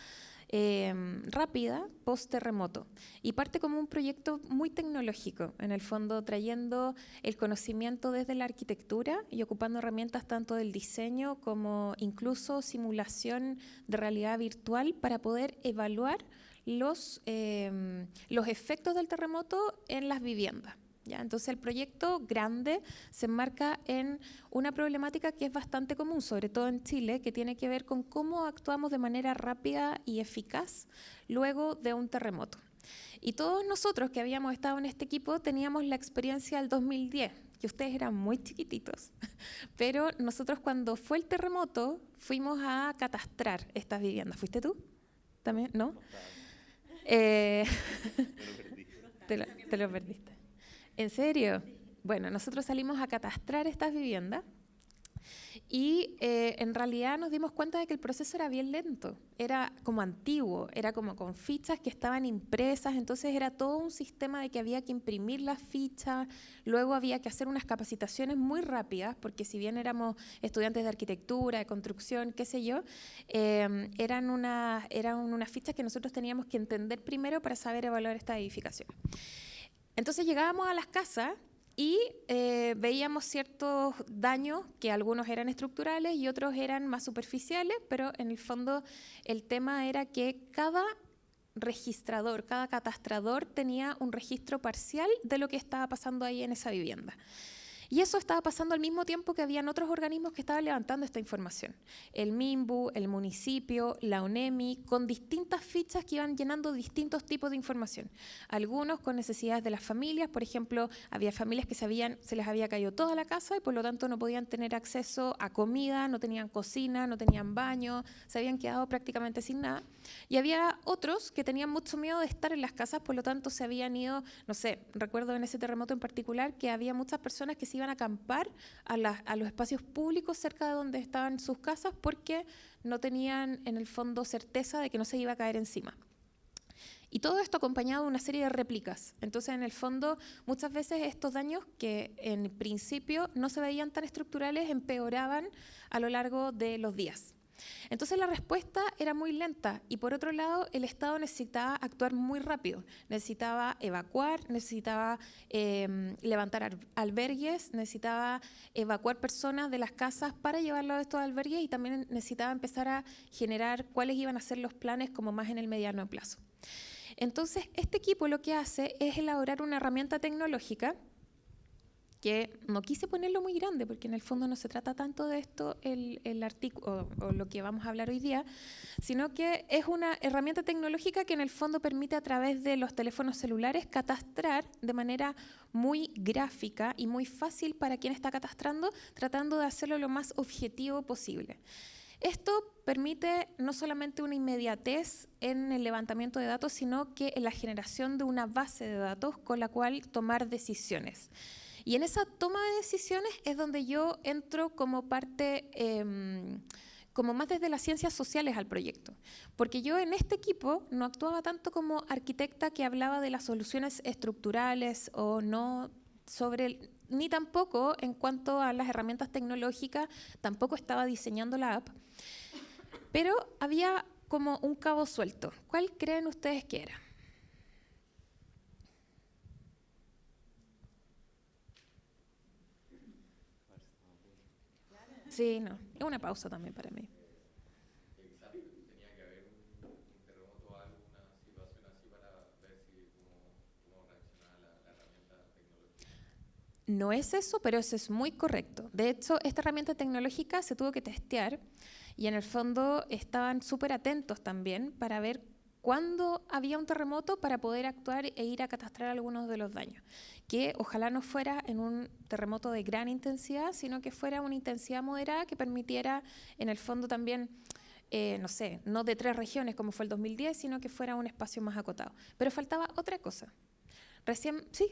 rápida post-terremoto. Y parte como un proyecto muy tecnológico, en el fondo trayendo el conocimiento desde la arquitectura y ocupando herramientas tanto del diseño como incluso simulación de realidad virtual para poder evaluar los efectos del terremoto en las viviendas. ¿Ya? Entonces el proyecto grande se enmarca en una problemática que es bastante común, sobre todo en Chile, que tiene que ver con cómo actuamos de manera rápida y eficaz luego de un terremoto. Y todos nosotros que habíamos estado en este equipo teníamos la experiencia del 2010, que ustedes eran muy chiquititos, pero nosotros cuando fue el terremoto fuimos a catastrar estas viviendas. ¿Fuiste tú? ¿También? ¿No? Te lo perdiste. ¿En serio? Bueno, nosotros salimos a catastrar estas viviendas y en realidad nos dimos cuenta de que el proceso era bien lento, era como antiguo, era como con fichas que estaban impresas, entonces era todo un sistema de que había que imprimir las fichas, luego había que hacer unas capacitaciones muy rápidas, porque si bien éramos estudiantes de arquitectura, de construcción, qué sé yo, eran unas fichas que nosotros teníamos que entender primero para saber evaluar esta edificación. Entonces llegábamos a las casas y veíamos ciertos daños, que algunos eran estructurales y otros eran más superficiales, pero en el fondo el tema era que cada registrador, cada catastrador tenía un registro parcial de lo que estaba pasando ahí en esa vivienda. Y eso estaba pasando al mismo tiempo que habían otros organismos que estaban levantando esta información. El MIMBU, el municipio, la ONEMI, con distintas fichas que iban llenando distintos tipos de información. Algunos con necesidades de las familias, por ejemplo, había familias que se les había caído toda la casa y por lo tanto no podían tener acceso a comida, no tenían cocina, no tenían baño, se habían quedado prácticamente sin nada. Y había otros que tenían mucho miedo de estar en las casas, por lo tanto se habían ido, no sé, recuerdo en ese terremoto en particular que había muchas personas que se iban a acampar a los espacios públicos cerca de donde estaban sus casas porque no tenían en el fondo certeza de que no se iba a caer encima. Y todo esto acompañado de una serie de réplicas. Entonces, en el fondo, muchas veces estos daños que en principio no se veían tan estructurales empeoraban a lo largo de los días. Entonces la respuesta era muy lenta y por otro lado el Estado necesitaba actuar muy rápido, necesitaba evacuar, necesitaba levantar albergues, necesitaba evacuar personas de las casas para llevarlos a estos albergues y también necesitaba empezar a generar cuáles iban a ser los planes como más en el mediano plazo. Entonces este equipo lo que hace es elaborar una herramienta tecnológica que no quise ponerlo muy grande, porque en el fondo no se trata tanto de esto el artículo o lo que vamos a hablar hoy día, sino que es una herramienta tecnológica que en el fondo permite a través de los teléfonos celulares catastrar de manera muy gráfica y muy fácil para quien está catastrando, tratando de hacerlo lo más objetivo posible. Esto permite no solamente una inmediatez en el levantamiento de datos, sino que en la generación de una base de datos con la cual tomar decisiones. Y en esa toma de decisiones es donde yo entro como parte, como más desde las ciencias sociales al proyecto. Porque yo en este equipo no actuaba tanto como arquitecta que hablaba de las soluciones estructurales o no ni tampoco en cuanto a las herramientas tecnológicas, tampoco estaba diseñando la app. Pero había como un cabo suelto. ¿Cuál creen ustedes que era? Sí, no. Es una pausa también para mí. ¿Tenía que haber un terremoto o alguna situación así para ver cómo reaccionaba la herramienta tecnológica? No es eso, pero eso es muy correcto. De hecho, esta herramienta tecnológica se tuvo que testear y en el fondo estaban súper atentos también para ver cuándo había un terremoto para poder actuar e ir a catastrar algunos de los daños. Que ojalá no fuera en un terremoto de gran intensidad, sino que fuera una intensidad moderada que permitiera en el fondo también, no sé, no de 3 regiones como fue el 2010, sino que fuera un espacio más acotado. Pero faltaba otra cosa. Recién, sí.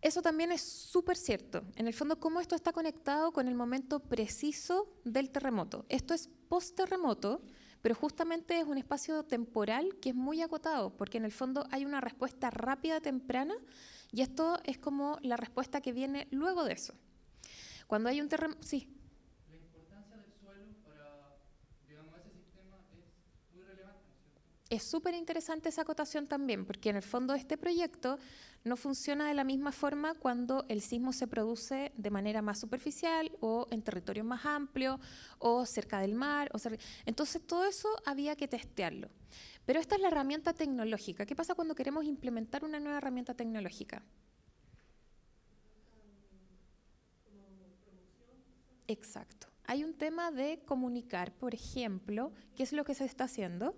Eso también es súper cierto. En el fondo, cómo esto está conectado con el momento preciso del terremoto. Esto es post-terremoto, pero justamente es un espacio temporal que es muy acotado, porque en el fondo hay una respuesta rápida, temprana, y esto es como la respuesta que viene luego de eso. Cuando hay un terremoto... Sí. La importancia del suelo para, digamos, ese sistema es muy relevante, ¿no es cierto? Es súper interesante esa acotación también, porque en el fondo este proyecto no funciona de la misma forma cuando el sismo se produce de manera más superficial o en territorios más amplios o cerca del mar. Entonces todo eso había que testearlo. Pero esta es la herramienta tecnológica. ¿Qué pasa cuando queremos implementar una nueva herramienta tecnológica? Exacto. Hay un tema de comunicar, por ejemplo, ¿qué es lo que se está haciendo?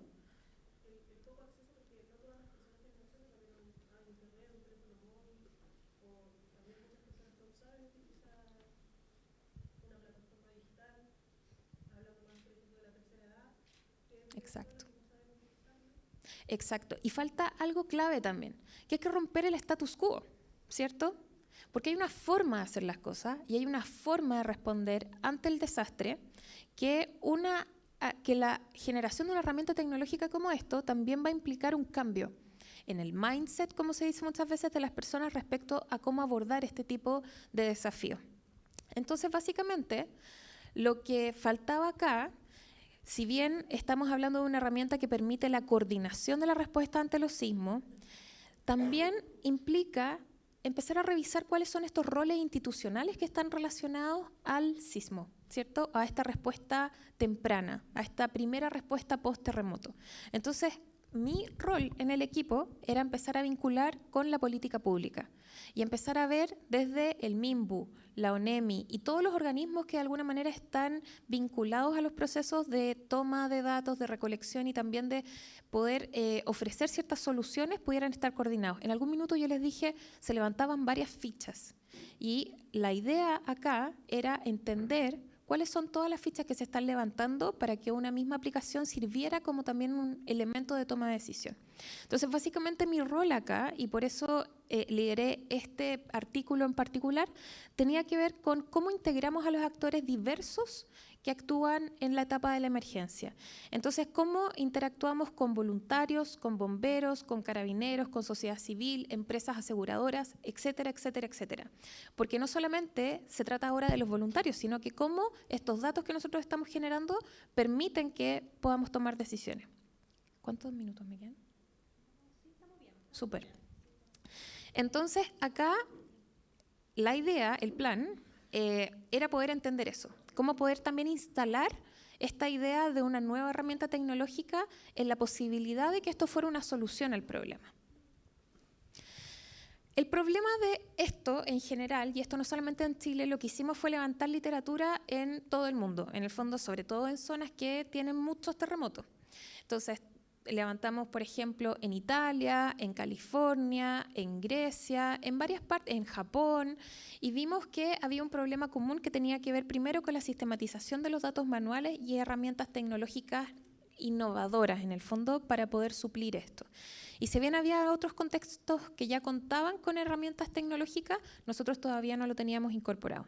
Exacto. Exacto. Y falta algo clave también, que hay que romper el status quo, ¿cierto? Porque hay una forma de hacer las cosas y hay una forma de responder ante el desastre que la generación de una herramienta tecnológica como esto también va a implicar un cambio en el mindset, como se dice muchas veces, de las personas respecto a cómo abordar este tipo de desafíos. Entonces, básicamente, lo que faltaba acá, si bien estamos hablando de una herramienta que permite la coordinación de la respuesta ante los sismos, también implica empezar a revisar cuáles son estos roles institucionales que están relacionados al sismo, ¿cierto? A esta respuesta temprana, a esta primera respuesta post-terremoto. Entonces, mi rol en el equipo era empezar a vincular con la política pública y empezar a ver desde el MIMBU, la ONEMI y todos los organismos que de alguna manera están vinculados a los procesos de toma de datos, de recolección y también de poder ofrecer ciertas soluciones, pudieran estar coordinados. En algún minuto yo les dije, se levantaban varias fichas y la idea acá era entender cuáles son todas las fichas que se están levantando para que una misma aplicación sirviera como también un elemento de toma de decisión. Entonces, básicamente mi rol acá, y por eso lideré este artículo en particular, tenía que ver con cómo integramos a los actores diversos que actúan en la etapa de la emergencia. Entonces, cómo interactuamos con voluntarios, con bomberos, con carabineros, con sociedad civil, empresas aseguradoras, etcétera, etcétera, etcétera. Porque no solamente se trata ahora de los voluntarios, sino que cómo estos datos que nosotros estamos generando permiten que podamos tomar decisiones. ¿Cuántos minutos me quedan? Sí, estamos bien. Súper. Entonces, acá la idea, el plan, era poder entender eso. Cómo poder también instalar esta idea de una nueva herramienta tecnológica en la posibilidad de que esto fuera una solución al problema. El problema de esto en general, y esto no solamente en Chile, lo que hicimos fue levantar literatura en todo el mundo, en el fondo, sobre todo en zonas que tienen muchos terremotos. Entonces, levantamos, por ejemplo, en Italia, en California, en Grecia, en varias partes, en Japón, y vimos que había un problema común que tenía que ver primero con la sistematización de los datos manuales y herramientas tecnológicas innovadoras, en el fondo, para poder suplir esto. Y si bien había otros contextos que ya contaban con herramientas tecnológicas, nosotros todavía no lo teníamos incorporado.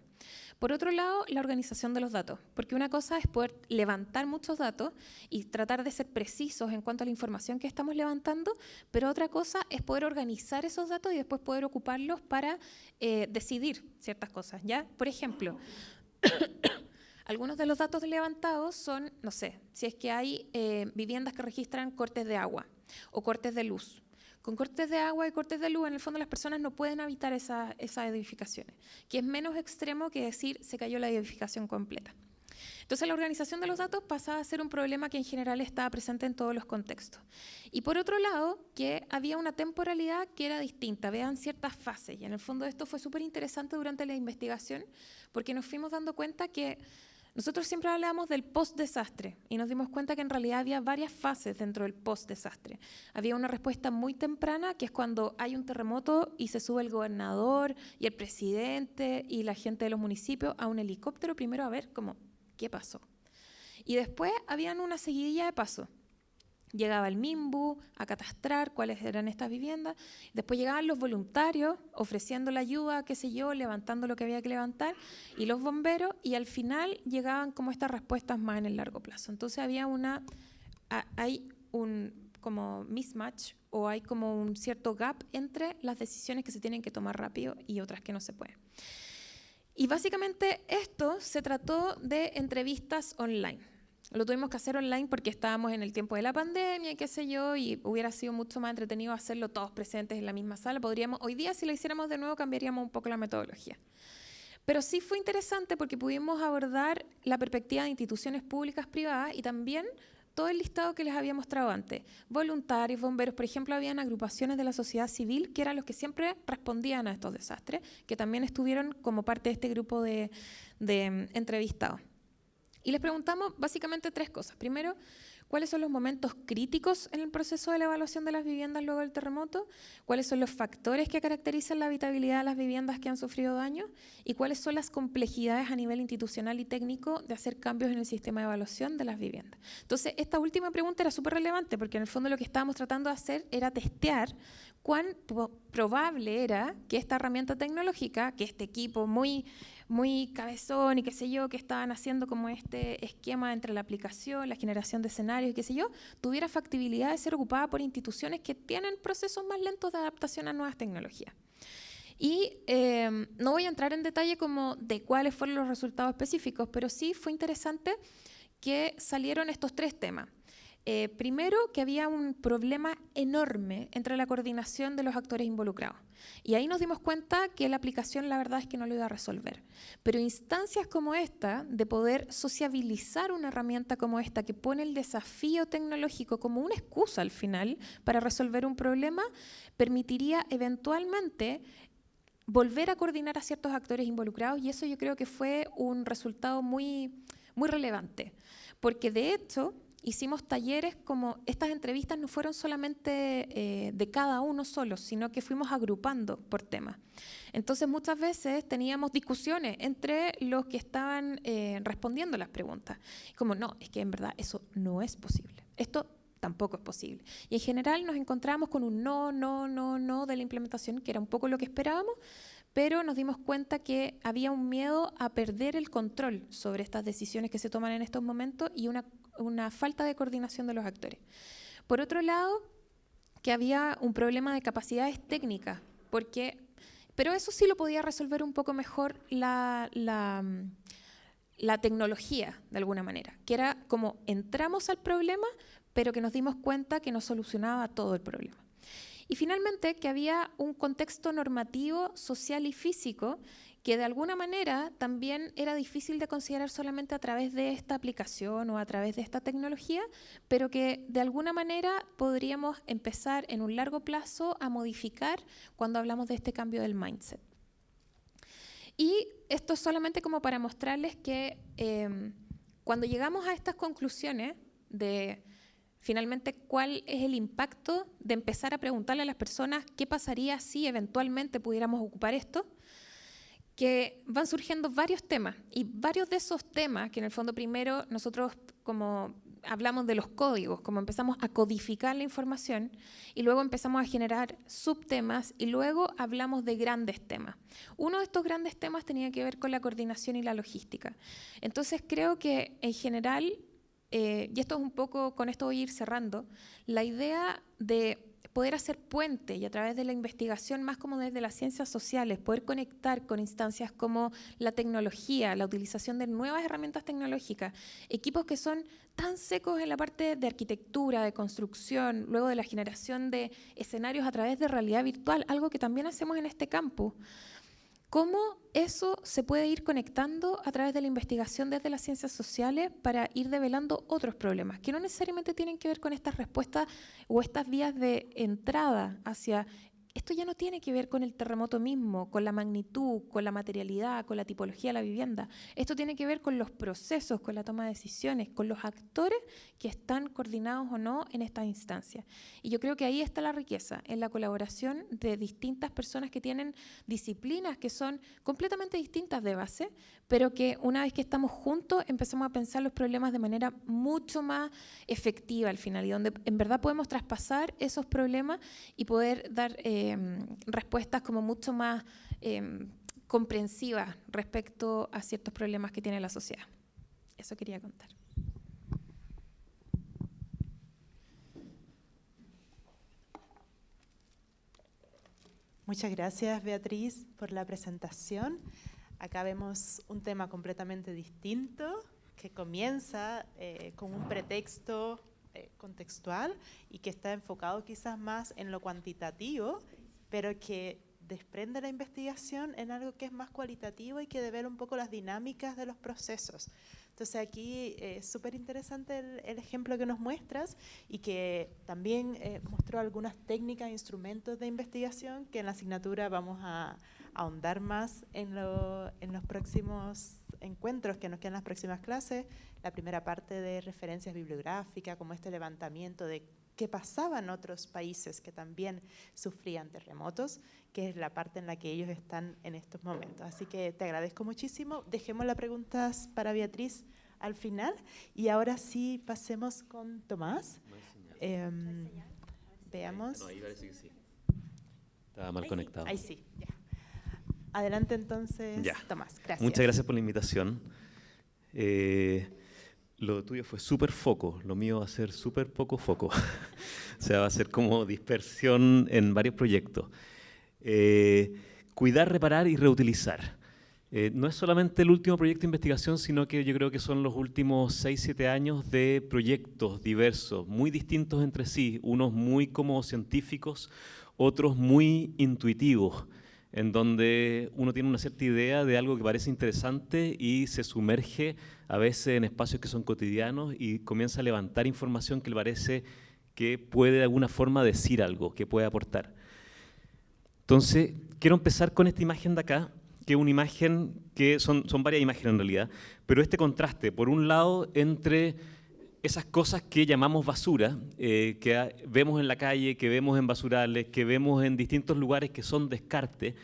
Por otro lado, la organización de los datos, porque una cosa es poder levantar muchos datos y tratar de ser precisos en cuanto a la información que estamos levantando, pero otra cosa es poder organizar esos datos y después poder ocuparlos para decidir ciertas cosas, ¿ya? Por ejemplo, algunos de los datos levantados son, no sé, si es que hay viviendas que registran cortes de agua o cortes de luz. Con cortes de agua y cortes de luz, en el fondo las personas no pueden habitar esas edificaciones, que es menos extremo que decir se cayó la edificación completa. Entonces la organización de los datos pasaba a ser un problema que en general estaba presente en todos los contextos. Y por otro lado, que había una temporalidad que era distinta, vean ciertas fases. Y en el fondo esto fue súper interesante durante la investigación, porque nos fuimos dando cuenta que nosotros siempre hablábamos del post-desastre y nos dimos cuenta que en realidad había varias fases dentro del post-desastre. Había una respuesta muy temprana, que es cuando hay un terremoto y se sube el gobernador y el presidente y la gente de los municipios a un helicóptero primero a ver qué pasó. Y después habían una seguidilla de pasos. Llegaba el MIMBU a catastrar cuáles eran estas viviendas, después llegaban los voluntarios ofreciendo la ayuda, qué sé yo, levantando lo que había que levantar, y los bomberos, y al final llegaban como estas respuestas más en el largo plazo. Entonces hay un como mismatch, o hay como un cierto gap entre las decisiones que se tienen que tomar rápido y otras que no se pueden. Y básicamente esto se trató de entrevistas online. Lo tuvimos que hacer online porque estábamos en el tiempo de la pandemia y qué sé yo, y hubiera sido mucho más entretenido hacerlo todos presentes en la misma sala. Hoy día, si lo hiciéramos de nuevo, cambiaríamos un poco la metodología. Pero sí fue interesante porque pudimos abordar la perspectiva de instituciones públicas, privadas, y también todo el listado que les había mostrado antes. Voluntarios, bomberos, por ejemplo, habían agrupaciones de la sociedad civil que eran los que siempre respondían a estos desastres, que también estuvieron como parte de este grupo de entrevistados. Y les preguntamos básicamente 3 cosas. Primero, ¿cuáles son los momentos críticos en el proceso de la evaluación de las viviendas luego del terremoto? ¿Cuáles son los factores que caracterizan la habitabilidad de las viviendas que han sufrido daño? ¿Y cuáles son las complejidades a nivel institucional y técnico de hacer cambios en el sistema de evaluación de las viviendas? Entonces, esta última pregunta era súper relevante porque en el fondo lo que estábamos tratando de hacer era testear cuán probable era que esta herramienta tecnológica, que este equipo muy cabezón y qué sé yo, que estaban haciendo como este esquema entre la aplicación, la generación de escenarios y qué sé yo, tuviera factibilidad de ser ocupada por instituciones que tienen procesos más lentos de adaptación a nuevas tecnologías. Y no voy a entrar en detalle como de cuáles fueron los resultados específicos, pero sí fue interesante que salieron estos 3 temas. Primero, que había un problema enorme entre la coordinación de los actores involucrados. Y ahí nos dimos cuenta que la aplicación, la verdad es que no lo iba a resolver. Pero instancias como esta, de poder sociabilizar una herramienta como esta, que pone el desafío tecnológico como una excusa al final para resolver un problema, permitiría eventualmente volver a coordinar a ciertos actores involucrados, y eso yo creo que fue un resultado muy relevante. Porque de hecho, hicimos talleres como estas entrevistas no fueron solamente de cada uno solo, sino que fuimos agrupando por temas. Entonces muchas veces teníamos discusiones entre los que estaban respondiendo las preguntas. Como no, es que en verdad eso no es posible. Esto tampoco es posible. Y en general nos encontramos con un no de la implementación, que era un poco lo que esperábamos, pero nos dimos cuenta que había un miedo a perder el control sobre estas decisiones que se toman en estos momentos y una falta de coordinación de los actores. Por otro lado, que había un problema de capacidades técnicas, pero eso sí lo podía resolver un poco mejor la tecnología, de alguna manera, que era como entramos al problema, pero que nos dimos cuenta que no solucionaba todo el problema. Y finalmente, que había un contexto normativo, social y físico que de alguna manera también era difícil de considerar solamente a través de esta aplicación o a través de esta tecnología, pero que de alguna manera podríamos empezar en un largo plazo a modificar cuando hablamos de este cambio del mindset. Y esto es solamente como para mostrarles que cuando llegamos a estas conclusiones de finalmente, ¿cuál es el impacto de empezar a preguntarle a las personas qué pasaría si eventualmente pudiéramos ocupar esto? Que van surgiendo varios temas, y varios de esos temas, que en el fondo primero nosotros como hablamos de los códigos, como empezamos a codificar la información, y luego empezamos a generar subtemas, y luego hablamos de grandes temas. Uno de estos grandes temas tenía que ver con la coordinación y la logística. Entonces creo que en general, y esto es un poco, con esto voy a ir cerrando, la idea de poder hacer puente y a través de la investigación, más como desde las ciencias sociales, poder conectar con instancias como la tecnología, la utilización de nuevas herramientas tecnológicas, equipos que son tan secos en la parte de arquitectura, de construcción, luego de la generación de escenarios a través de realidad virtual, algo que también hacemos en este campus. ¿Cómo eso se puede ir conectando a través de la investigación desde las ciencias sociales para ir develando otros problemas que no necesariamente tienen que ver con estas respuestas o estas vías de entrada hacia... Esto ya no tiene que ver con el terremoto mismo, con la magnitud, con la materialidad, con la tipología de la vivienda. Esto tiene que ver con los procesos, con la toma de decisiones, con los actores que están coordinados o no en estas instancias. Y yo creo que ahí está la riqueza, en la colaboración de distintas personas que tienen disciplinas que son completamente distintas de base, pero que una vez que estamos juntos empezamos a pensar los problemas de manera mucho más efectiva al final, y donde en verdad podemos traspasar esos problemas y poder dar respuestas como mucho más comprensivas respecto a ciertos problemas que tiene la sociedad. Eso quería contar. Muchas gracias, Beatriz, por la presentación. Acá vemos un tema completamente distinto que comienza con un pretexto contextual y que está enfocado quizás más en lo cuantitativo, pero que desprende la investigación en algo que es más cualitativo y que devela un poco las dinámicas de los procesos. Entonces aquí es súper interesante el ejemplo que nos muestras y que también mostró algunas técnicas e instrumentos de investigación que en la asignatura vamos a ahondar más en los próximos encuentros que nos quedan en las próximas clases. La primera parte de referencias bibliográficas, como este levantamiento de qué pasaba en otros países que también sufrían terremotos, que es la parte en la que ellos están en estos momentos. Así que te agradezco muchísimo. Dejemos las preguntas para Beatriz al final y ahora sí pasemos con Tomás. Veamos. No, ahí parece que sí. Estaba mal conectado. Ahí sí, ya. Adelante entonces, Ya. Tomás. Gracias. Muchas gracias por la invitación. Lo tuyo fue súper foco, lo mío va a ser súper poco foco. O sea, va a ser como dispersión en varios proyectos. Cuidar, reparar y reutilizar. No es solamente el último proyecto de investigación, sino que yo creo que son los últimos 6-7 años de proyectos diversos, muy distintos entre sí, unos muy como científicos, otros muy intuitivos, en donde uno tiene una cierta idea de algo que parece interesante y se sumerge a veces en espacios que son cotidianos y comienza a levantar información que le parece que puede de alguna forma decir algo, que puede aportar. Entonces, quiero empezar con esta imagen de acá, que es una imagen que son varias imágenes en realidad, pero este contraste, por un lado, entre esas cosas que llamamos basura, que vemos en la calle, que vemos en basurales, que vemos en distintos lugares que son descarte,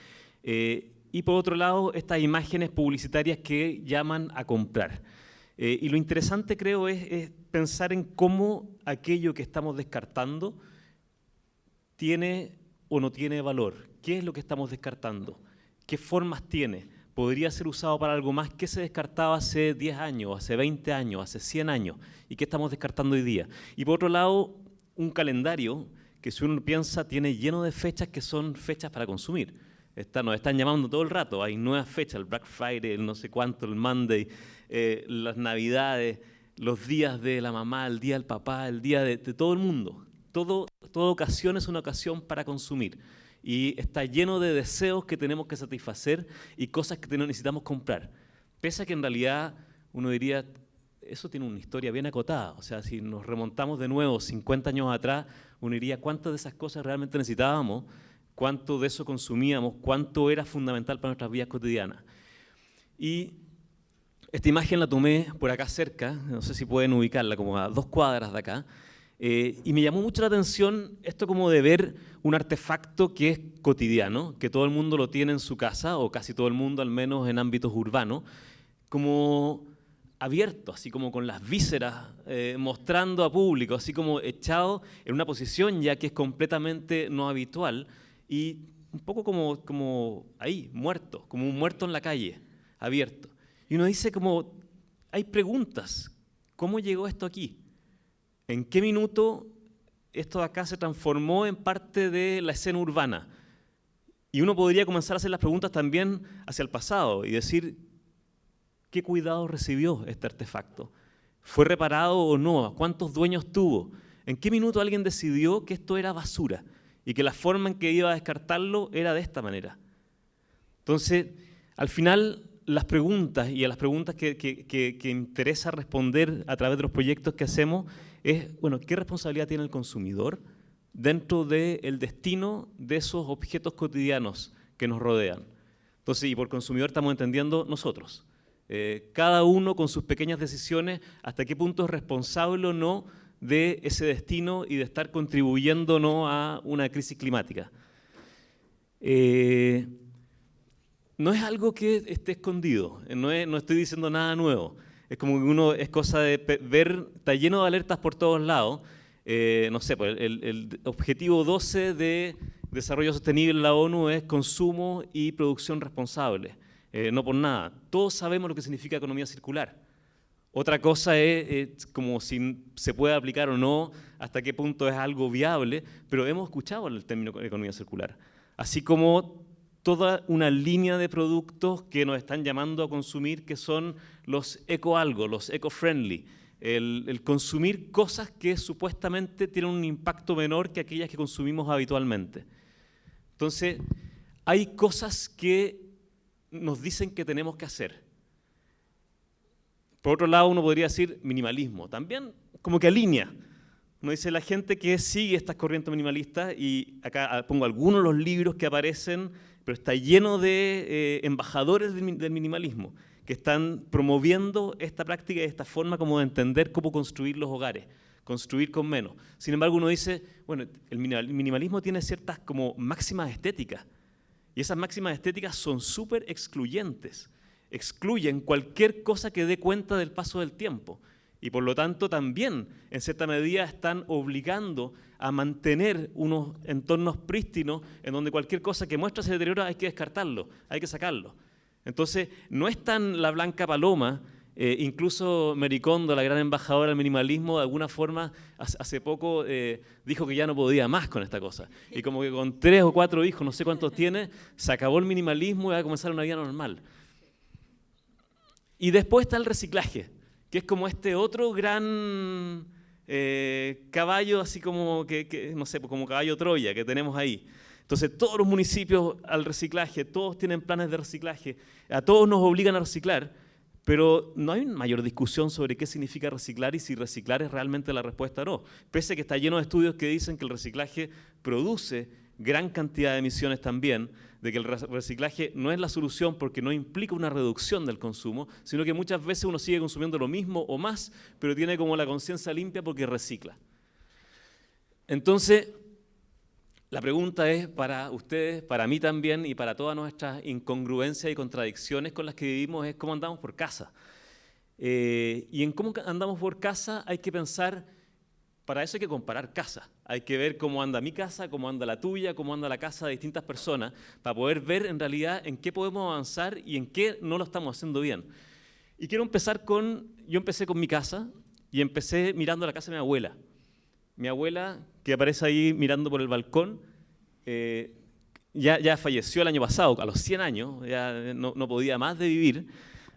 y por otro lado, estas imágenes publicitarias que llaman a comprar. Y lo interesante, creo, es pensar en cómo aquello que estamos descartando tiene o no tiene valor. ¿Qué es lo que estamos descartando? ¿Qué formas tiene? ¿Podría ser usado para algo más? ¿Qué se descartaba hace 10 años, hace 20 años, hace 100 años? ¿Y qué estamos descartando hoy día? Y por otro lado, un calendario que, si uno piensa, tiene lleno de fechas que son fechas para consumir. Nos están llamando todo el rato, hay nuevas fechas, el Black Friday, el no sé cuánto, el Monday, las Navidades, los días de la mamá, el día del papá, el día de todo el mundo. Toda ocasión es una ocasión para consumir. Y está lleno de deseos que tenemos que satisfacer y cosas que necesitamos comprar. Pese a que en realidad uno diría, eso tiene una historia bien acotada. O sea, si nos remontamos de nuevo 50 años atrás, uno diría cuántas de esas cosas realmente necesitábamos, cuánto de eso consumíamos, cuánto era fundamental para nuestras vidas cotidianas. Y esta imagen la tomé por acá cerca, no sé si pueden ubicarla, como a 2 cuadras de acá. Y me llamó mucho la atención esto como de ver un artefacto que es cotidiano, que todo el mundo lo tiene en su casa, o casi todo el mundo, al menos en ámbitos urbanos, como abierto, así como con las vísceras, mostrando a público, así como echado en una posición ya que es completamente no habitual, y un poco como ahí, muerto, como un muerto en la calle, abierto. Y uno dice como, hay preguntas, ¿cómo llegó esto aquí? ¿En qué minuto esto de acá se transformó en parte de la escena urbana? Y uno podría comenzar a hacer las preguntas también hacia el pasado y decir, ¿qué cuidado recibió este artefacto? ¿Fue reparado o no? ¿Cuántos dueños tuvo? ¿En qué minuto alguien decidió que esto era basura y que la forma en que iba a descartarlo era de esta manera? Entonces, al final, las preguntas y a las preguntas que interesa responder a través de los proyectos que hacemos es, bueno, ¿qué responsabilidad tiene el consumidor dentro del destino de esos objetos cotidianos que nos rodean? Entonces, y por consumidor estamos entendiendo nosotros. Cada uno con sus pequeñas decisiones, hasta qué punto es responsable o no de ese destino y de estar contribuyendo o no a una crisis climática. No es algo que esté escondido, no estoy diciendo nada nuevo. Es como que uno, es cosa de ver, está lleno de alertas por todos lados. No sé, pues el objetivo 12 de desarrollo sostenible en la ONU es consumo y producción responsable. No por nada. Todos sabemos lo que significa economía circular. Otra cosa es como si se puede aplicar o no, hasta qué punto es algo viable, pero hemos escuchado el término economía circular. Así como toda una línea de productos que nos están llamando a consumir, que son los eco-algo, los eco-friendly, el consumir cosas que supuestamente tienen un impacto menor que aquellas que consumimos habitualmente. Entonces, hay cosas que nos dicen que tenemos que hacer. Por otro lado, uno podría decir minimalismo. También como que alinea. Uno dice la gente que sigue estas corrientes minimalistas, y acá pongo algunos de los libros que aparecen, pero está lleno de embajadores del minimalismo que están promoviendo esta práctica y esta forma como de entender cómo construir los hogares, construir con menos. Sin embargo, uno dice, bueno, el minimalismo tiene ciertas como máximas estéticas, y esas máximas estéticas son súper excluyentes. Excluyen cualquier cosa que dé cuenta del paso del tiempo. Y por lo tanto también, en cierta medida, están obligando a mantener unos entornos prístinos en donde cualquier cosa que muestra ese deterioro hay que descartarlo, hay que sacarlo. Entonces, no es tan la blanca paloma. Incluso Marie Kondo, la gran embajadora del minimalismo, de alguna forma, hace poco dijo que ya no podía más con esta cosa. Y como que con 3 o 4 hijos, no sé cuántos tiene, se acabó el minimalismo y va a comenzar una vida normal. Y después está el reciclaje, que es como este otro gran caballo, así como que no sé, como caballo Troya que tenemos ahí. Entonces todos los municipios al reciclaje, todos tienen planes de reciclaje, a todos nos obligan a reciclar, pero no hay una mayor discusión sobre qué significa reciclar y si reciclar es realmente la respuesta o no. Pese a que está lleno de estudios que dicen que el reciclaje produce gran cantidad de emisiones también, de que el reciclaje no es la solución porque no implica una reducción del consumo, sino que muchas veces uno sigue consumiendo lo mismo o más, pero tiene como la conciencia limpia porque recicla. Entonces, la pregunta es para ustedes, para mí también y para todas nuestras incongruencias y contradicciones con las que vivimos, es cómo andamos por casa. Y en cómo andamos por casa hay que pensar, para eso hay que comparar casas. Hay que ver cómo anda mi casa, cómo anda la tuya, cómo anda la casa de distintas personas, para poder ver en realidad en qué podemos avanzar y en qué no lo estamos haciendo bien. Y quiero empezar yo empecé con mi casa y empecé mirando la casa de mi abuela. Mi abuela, que aparece ahí mirando por el balcón, ya falleció el año pasado, a los 100 años, ya no podía más de vivir,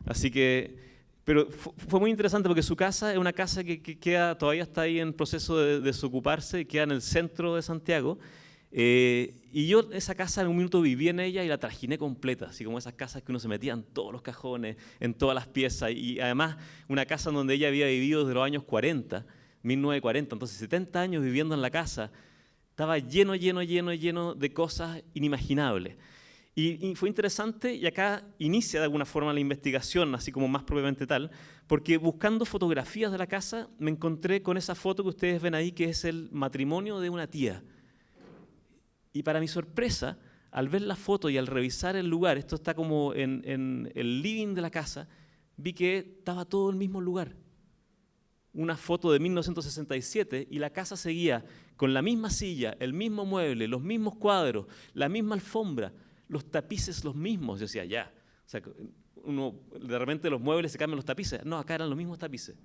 así que, pero fue muy interesante porque su casa es una casa que todavía está ahí en proceso de desocuparse, y queda en el centro de Santiago, y yo esa casa en un minuto viví en ella y la trajiné completa, así como esas casas que uno se metía en todos los cajones, en todas las piezas, y además una casa en donde ella había vivido desde los años 40, 1940, entonces 70 años viviendo en la casa, estaba lleno de cosas inimaginables. Y fue interesante, y acá inicia de alguna forma la investigación, así como más propiamente tal, porque buscando fotografías de la casa me encontré con esa foto que ustedes ven ahí, que es el matrimonio de una tía. Y para mi sorpresa, al ver la foto y al revisar el lugar, esto está como en el living de la casa, vi que estaba todo en el mismo lugar. Una foto de 1967 y la casa seguía con la misma silla, el mismo mueble, los mismos cuadros, la misma alfombra, los tapices los mismos. Yo decía, ya, o sea, de repente los muebles se cambian los tapices. No, acá eran los mismos tapices.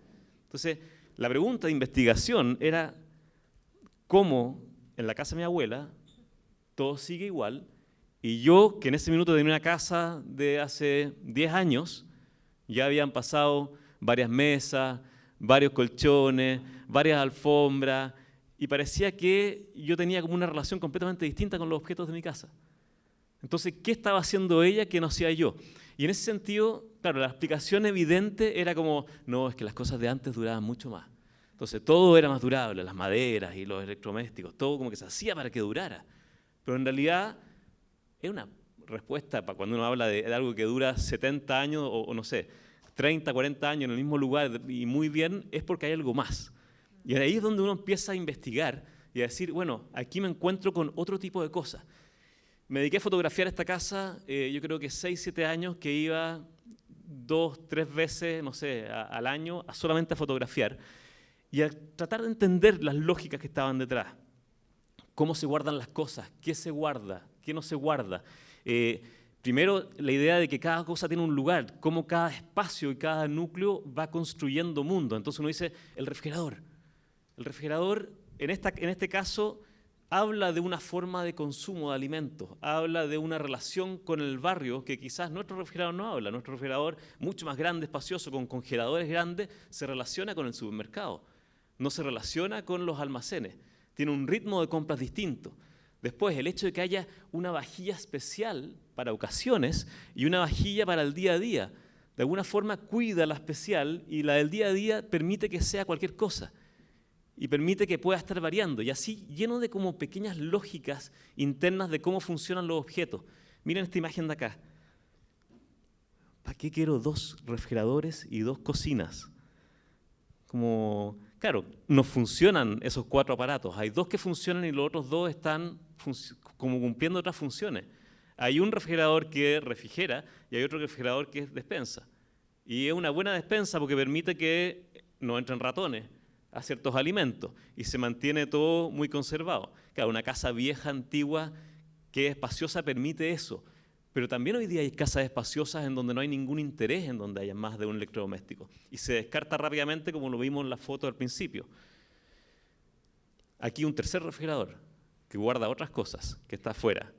Entonces, la pregunta de investigación era cómo en la casa de mi abuela todo sigue igual y yo, que en ese minuto tenía una casa de hace 10 años, ya habían pasado varias mesas, varios colchones, varias alfombras, y parecía que yo tenía como una relación completamente distinta con los objetos de mi casa. Entonces, ¿qué estaba haciendo ella que no hacía yo? Y en ese sentido, claro, la explicación evidente era como, no, es que las cosas de antes duraban mucho más. Entonces, todo era más durable, las maderas y los electrodomésticos, todo como que se hacía para que durara. Pero en realidad, es una respuesta para cuando uno habla de algo que dura 70 años o no sé, 30, 40 años en el mismo lugar y muy bien, es porque hay algo más. Y ahí es donde uno empieza a investigar y a decir, bueno, aquí me encuentro con otro tipo de cosas. Me dediqué a fotografiar esta casa, yo creo que 6, 7 años, que iba 2, 3 veces, no sé, al año, solamente a fotografiar. Y a tratar de entender las lógicas que estaban detrás. Cómo se guardan las cosas, qué se guarda, qué no se guarda. Primero, la idea de que cada cosa tiene un lugar, cómo cada espacio y cada núcleo va construyendo mundo. Entonces uno dice, el refrigerador. El refrigerador, en este caso, habla de una forma de consumo de alimentos, habla de una relación con el barrio que quizás nuestro refrigerador no habla. Nuestro refrigerador, mucho más grande, espacioso, con congeladores grandes, se relaciona con el supermercado, no se relaciona con los almacenes. Tiene un ritmo de compras distinto. Después, el hecho de que haya una vajilla especial para ocasiones y una vajilla para el día a día. De alguna forma cuida la especial y la del día a día permite que sea cualquier cosa y permite que pueda estar variando. Y así lleno de como pequeñas lógicas internas de cómo funcionan los objetos. Miren esta imagen de acá. ¿Para qué quiero 2 refrigeradores y 2 cocinas? Como, claro, no funcionan esos 4 aparatos. Hay 2 que funcionan y los otros 2 están como cumpliendo otras funciones. Hay un refrigerador que refrigera y hay otro refrigerador que es despensa. Y es una buena despensa porque permite que no entren ratones a ciertos alimentos y se mantiene todo muy conservado. Claro, una casa vieja, antigua, que es espaciosa permite eso. Pero también hoy día hay casas espaciosas en donde no hay ningún interés en donde haya más de un electrodoméstico. Y se descarta rápidamente como lo vimos en la foto al principio. Aquí un tercer refrigerador que guarda otras cosas, que está afuera.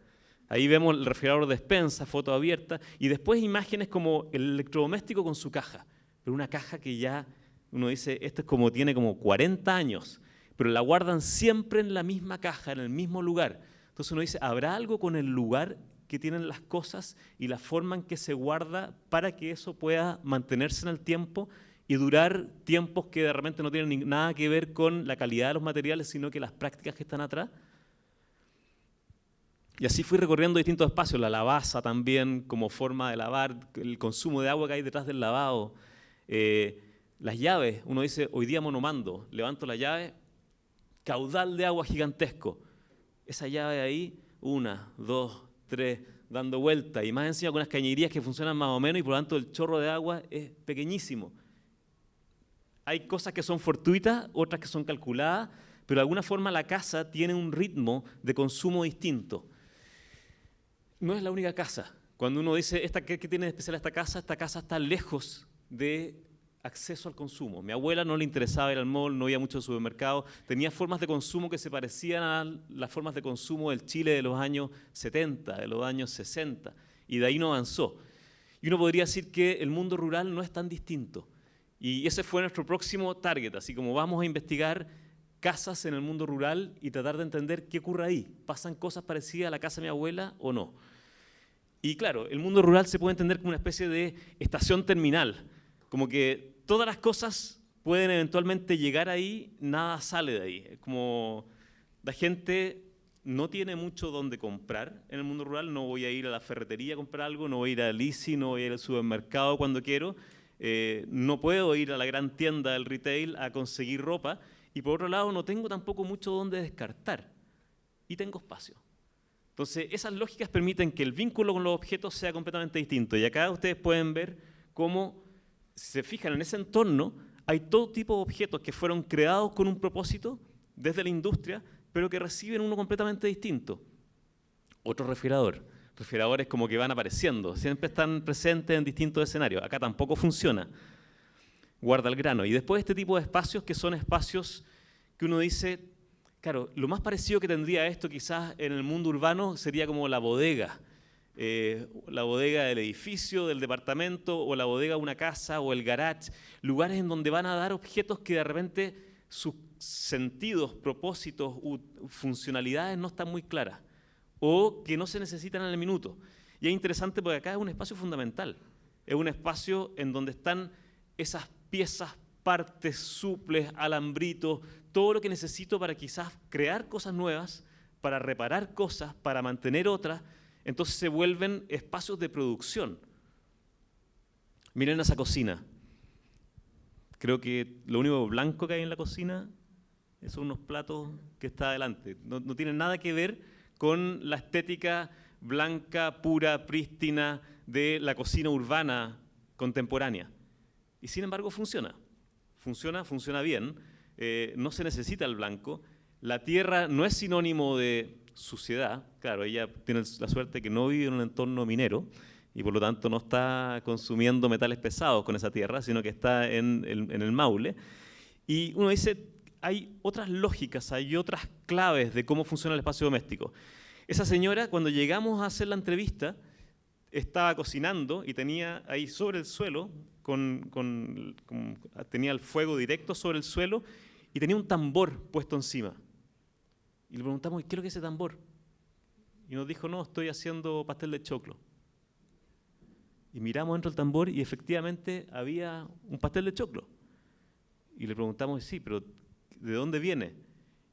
Ahí vemos el refrigerador despensa, foto abierta, y después imágenes como el electrodoméstico con su caja. Pero una caja que ya uno dice, esto es como tiene como 40 años, pero la guardan siempre en la misma caja, en el mismo lugar. Entonces uno dice, ¿habrá algo con el lugar que tienen las cosas y la forma en que se guarda para que eso pueda mantenerse en el tiempo y durar tiempos que de repente no tienen nada que ver con la calidad de los materiales, sino que las prácticas que están atrás? Y así fui recorriendo distintos espacios, la lavaza también como forma de lavar, el consumo de agua que hay detrás del lavado, las llaves, uno dice, hoy día monomando, levanto la llave, caudal de agua gigantesco. Esa llave ahí, 1, 2, 3, dando vuelta, y más encima con unas cañerías que funcionan más o menos, y por lo tanto el chorro de agua es pequeñísimo. Hay cosas que son fortuitas, otras que son calculadas, pero de alguna forma la casa tiene un ritmo de consumo distinto. No es la única casa. Cuando uno dice, ¿qué tiene de especial esta casa? Esta casa está lejos de acceso al consumo. Mi abuela no le interesaba ir al mall, no había mucho supermercado, tenía formas de consumo que se parecían a las formas de consumo del Chile de los años 70, de los años 60, y de ahí no avanzó. Y uno podría decir que el mundo rural no es tan distinto. Y ese fue nuestro próximo target, así como vamos a investigar casas en el mundo rural y tratar de entender qué ocurre ahí. ¿Pasan cosas parecidas a la casa de mi abuela o no? Y claro, el mundo rural se puede entender como una especie de estación terminal, como que todas las cosas pueden eventualmente llegar ahí, nada sale de ahí. Es como la gente no tiene mucho donde comprar en el mundo rural, no voy a ir a la ferretería a comprar algo, no voy a ir a Lisi, no voy a ir al supermercado cuando quiero, no puedo ir a la gran tienda del retail a conseguir ropa, y por otro lado no tengo tampoco mucho donde descartar, y tengo espacio. Entonces esas lógicas permiten que el vínculo con los objetos sea completamente distinto, y acá ustedes pueden ver cómo, si se fijan en ese entorno, hay todo tipo de objetos que fueron creados con un propósito desde la industria, pero que reciben uno completamente distinto. Otro refrigerador. Refrigeradores como que van apareciendo, siempre están presentes en distintos escenarios. Acá tampoco funciona. Guarda el grano. Y después este tipo de espacios que son espacios que uno dice, claro, lo más parecido que tendría esto quizás en el mundo urbano sería como la bodega del edificio, del departamento, o la bodega de una casa, o el garage, lugares en donde van a dar objetos que de repente sus sentidos, propósitos, funcionalidades no están muy claras, o que no se necesitan en el minuto. Y es interesante porque acá es un espacio fundamental, es un espacio en donde están esas piezas, partes, suples, alambritos, todo lo que necesito para quizás crear cosas nuevas, para reparar cosas, para mantener otras. Entonces se vuelven espacios de producción. Miren esa cocina. Creo que lo único blanco que hay en la cocina son unos platos que está adelante. No tienen nada que ver con la estética blanca, pura, prístina de la cocina urbana contemporánea. Y sin embargo funciona. Funciona bien. No se necesita el blanco. La tierra no es sinónimo de suciedad. Claro, ella tiene la suerte que no vive en un entorno minero y por lo tanto no está consumiendo metales pesados con esa tierra, sino que está en el Maule. Y uno dice, hay otras lógicas, hay otras claves de cómo funciona el espacio doméstico. Esa señora, cuando llegamos a hacer la entrevista, estaba cocinando y tenía ahí sobre el suelo, tenía el fuego directo sobre el suelo y tenía un tambor puesto encima. Y le preguntamos, ¿qué es lo que es ese tambor? Y nos dijo, no, estoy haciendo pastel de choclo. Y miramos dentro del tambor y efectivamente había un pastel de choclo. Y le preguntamos, sí, pero ¿de dónde viene?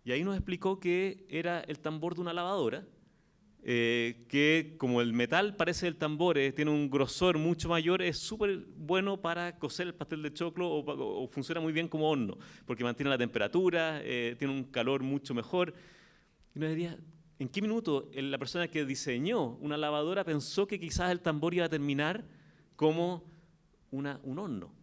Y ahí nos explicó que era el tambor de una lavadora, que como el metal parece el tambor, tiene un grosor mucho mayor, es súper bueno para cocer el pastel de choclo o funciona muy bien como horno, porque mantiene la temperatura, tiene un calor mucho mejor. Y nos diría, ¿en qué minuto la persona que diseñó una lavadora pensó que quizás el tambor iba a terminar como un horno?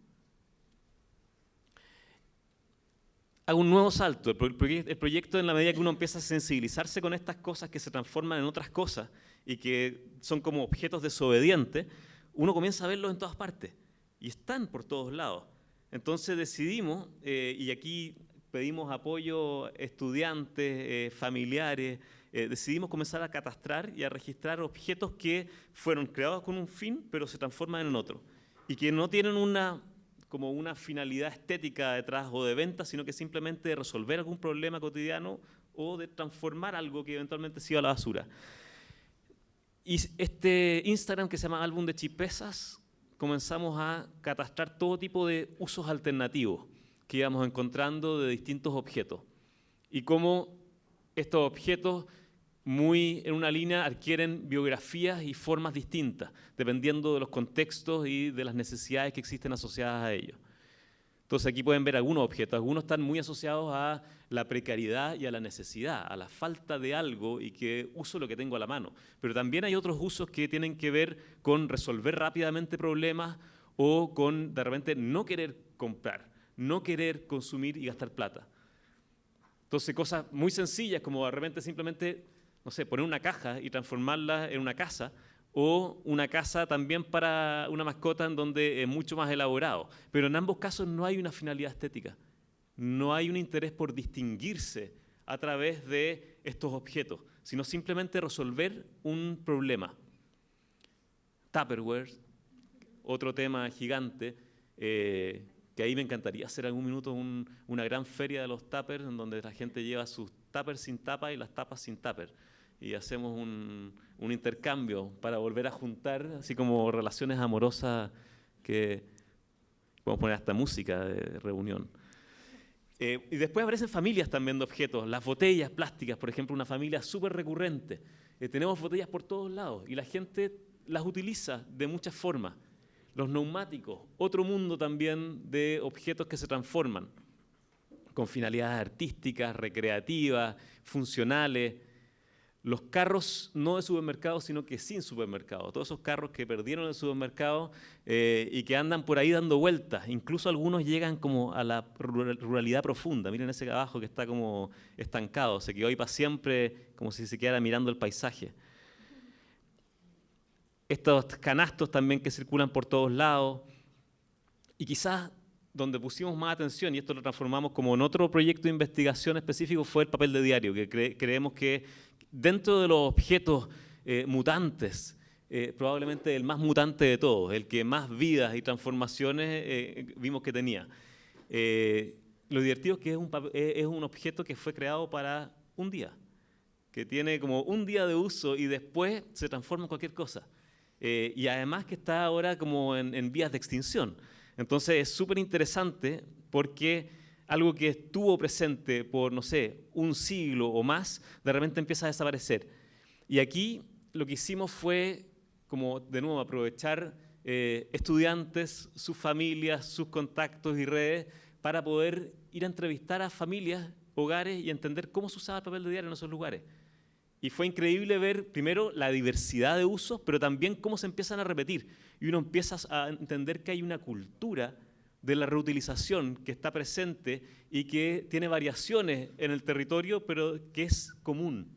Hago un nuevo salto. El proyecto, en la medida que uno empieza a sensibilizarse con estas cosas que se transforman en otras cosas y que son como objetos desobedientes, uno comienza a verlos en todas partes y están por todos lados. Entonces decidimos, y aquí pedimos apoyo estudiantes, familiares, decidimos comenzar a catastrar y a registrar objetos que fueron creados con un fin, pero se transforman en otro, y que no tienen como una finalidad estética detrás o de venta, sino que simplemente de resolver algún problema cotidiano o de transformar algo que eventualmente se iba a la basura. Y este Instagram, que se llama Álbum de Chispezas, comenzamos a catastrar todo tipo de usos alternativos que íbamos encontrando de distintos objetos, y cómo estos objetos muy en una línea adquieren biografías y formas distintas, dependiendo de los contextos y de las necesidades que existen asociadas a ellos. Entonces aquí pueden ver algunos objetos, algunos están muy asociados a la precariedad y a la necesidad, a la falta de algo y que uso lo que tengo a la mano. Pero también hay otros usos que tienen que ver con resolver rápidamente problemas o con de repente no querer comprar, no querer consumir y gastar plata. Entonces cosas muy sencillas como de repente simplemente, no sé, poner una caja y transformarla en una casa, o una casa también para una mascota en donde es mucho más elaborado. Pero en ambos casos no hay una finalidad estética, no hay un interés por distinguirse a través de estos objetos, sino simplemente resolver un problema. Tupperware, otro tema gigante, que ahí me encantaría hacer algún minuto una gran feria de los tuppers, en donde la gente lleva sus tuppers sin tapa y las tapas sin tupper. Y hacemos un intercambio para volver a juntar, así como relaciones amorosas que podemos poner hasta música de reunión. Y después aparecen familias también de objetos, las botellas plásticas, por ejemplo, una familia súper recurrente. Tenemos botellas por todos lados y la gente las utiliza de muchas formas. Los neumáticos, otro mundo también de objetos que se transforman con finalidades artísticas, recreativas, funcionales. Los carros no de supermercado, sino que sin supermercado. Todos esos carros que perdieron el supermercado y que andan por ahí dando vueltas. Incluso algunos llegan como a la ruralidad profunda. Miren ese abajo que está como estancado. Se quedó ahí para siempre, como si se quedara mirando el paisaje. Estos canastos también que circulan por todos lados. Y quizás donde pusimos más atención, y esto lo transformamos como en otro proyecto de investigación específico, fue el papel de diario, que creemos que dentro de los objetos mutantes, probablemente el más mutante de todos, el que más vidas y transformaciones vimos que tenía. Lo divertido es que es un objeto que fue creado para un día, que tiene como un día de uso y después se transforma en cualquier cosa. Y además que está ahora como en vías de extinción. Entonces es súper interesante porque algo que estuvo presente por, no sé, un siglo o más, de repente empieza a desaparecer. Y aquí lo que hicimos fue, como de nuevo, aprovechar estudiantes, sus familias, sus contactos y redes, para poder ir a entrevistar a familias, hogares y entender cómo se usaba el papel de diario en esos lugares. Y fue increíble ver, primero, la diversidad de usos, pero también cómo se empiezan a repetir. Y uno empieza a entender que hay una cultura de la reutilización que está presente y que tiene variaciones en el territorio, pero que es común.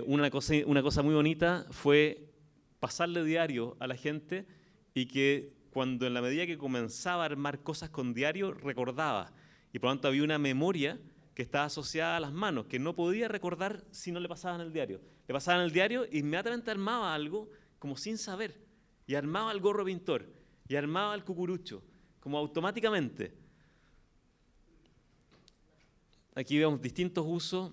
Una cosa muy bonita fue pasarle diario a la gente y que cuando en la medida que comenzaba a armar cosas con diario, recordaba. Y por lo tanto había una memoria que estaba asociada a las manos, que no podía recordar si no le pasaban el diario. Le pasaban el diario e inmediatamente armaba algo como sin saber. Y armaba el gorro pintor, y armaba el cucurucho, como automáticamente. Aquí vemos distintos usos.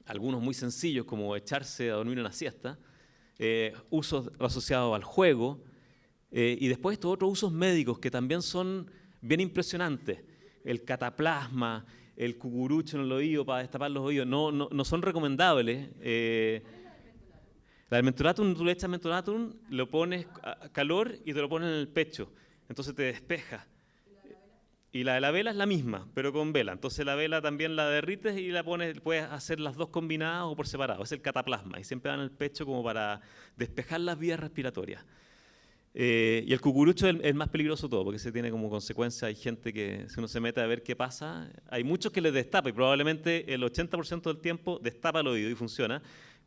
algunos muy sencillos como echarse a dormir una siesta, usos asociados al juego, y después estos otros usos médicos que también son bien impresionantes. El cataplasma, el cucurucho en el oído para destapar los oídos, no son recomendables. La del mentolatum, tú le echas mentolatum, lo pones a calor y te lo pones en el pecho, entonces te despeja. Y la de la vela es la misma, pero con vela. Entonces la vela también la derrites y la pones, puedes hacer las dos combinadas o por separado. Es el cataplasma y siempre dan en el pecho como para despejar las vías respiratorias. Y el cucurucho es el más peligroso de todo, porque se tiene como consecuencia, hay gente que si uno se mete a ver qué pasa, hay muchos que les destapa y probablemente el 80% del tiempo destapa el oído y funciona,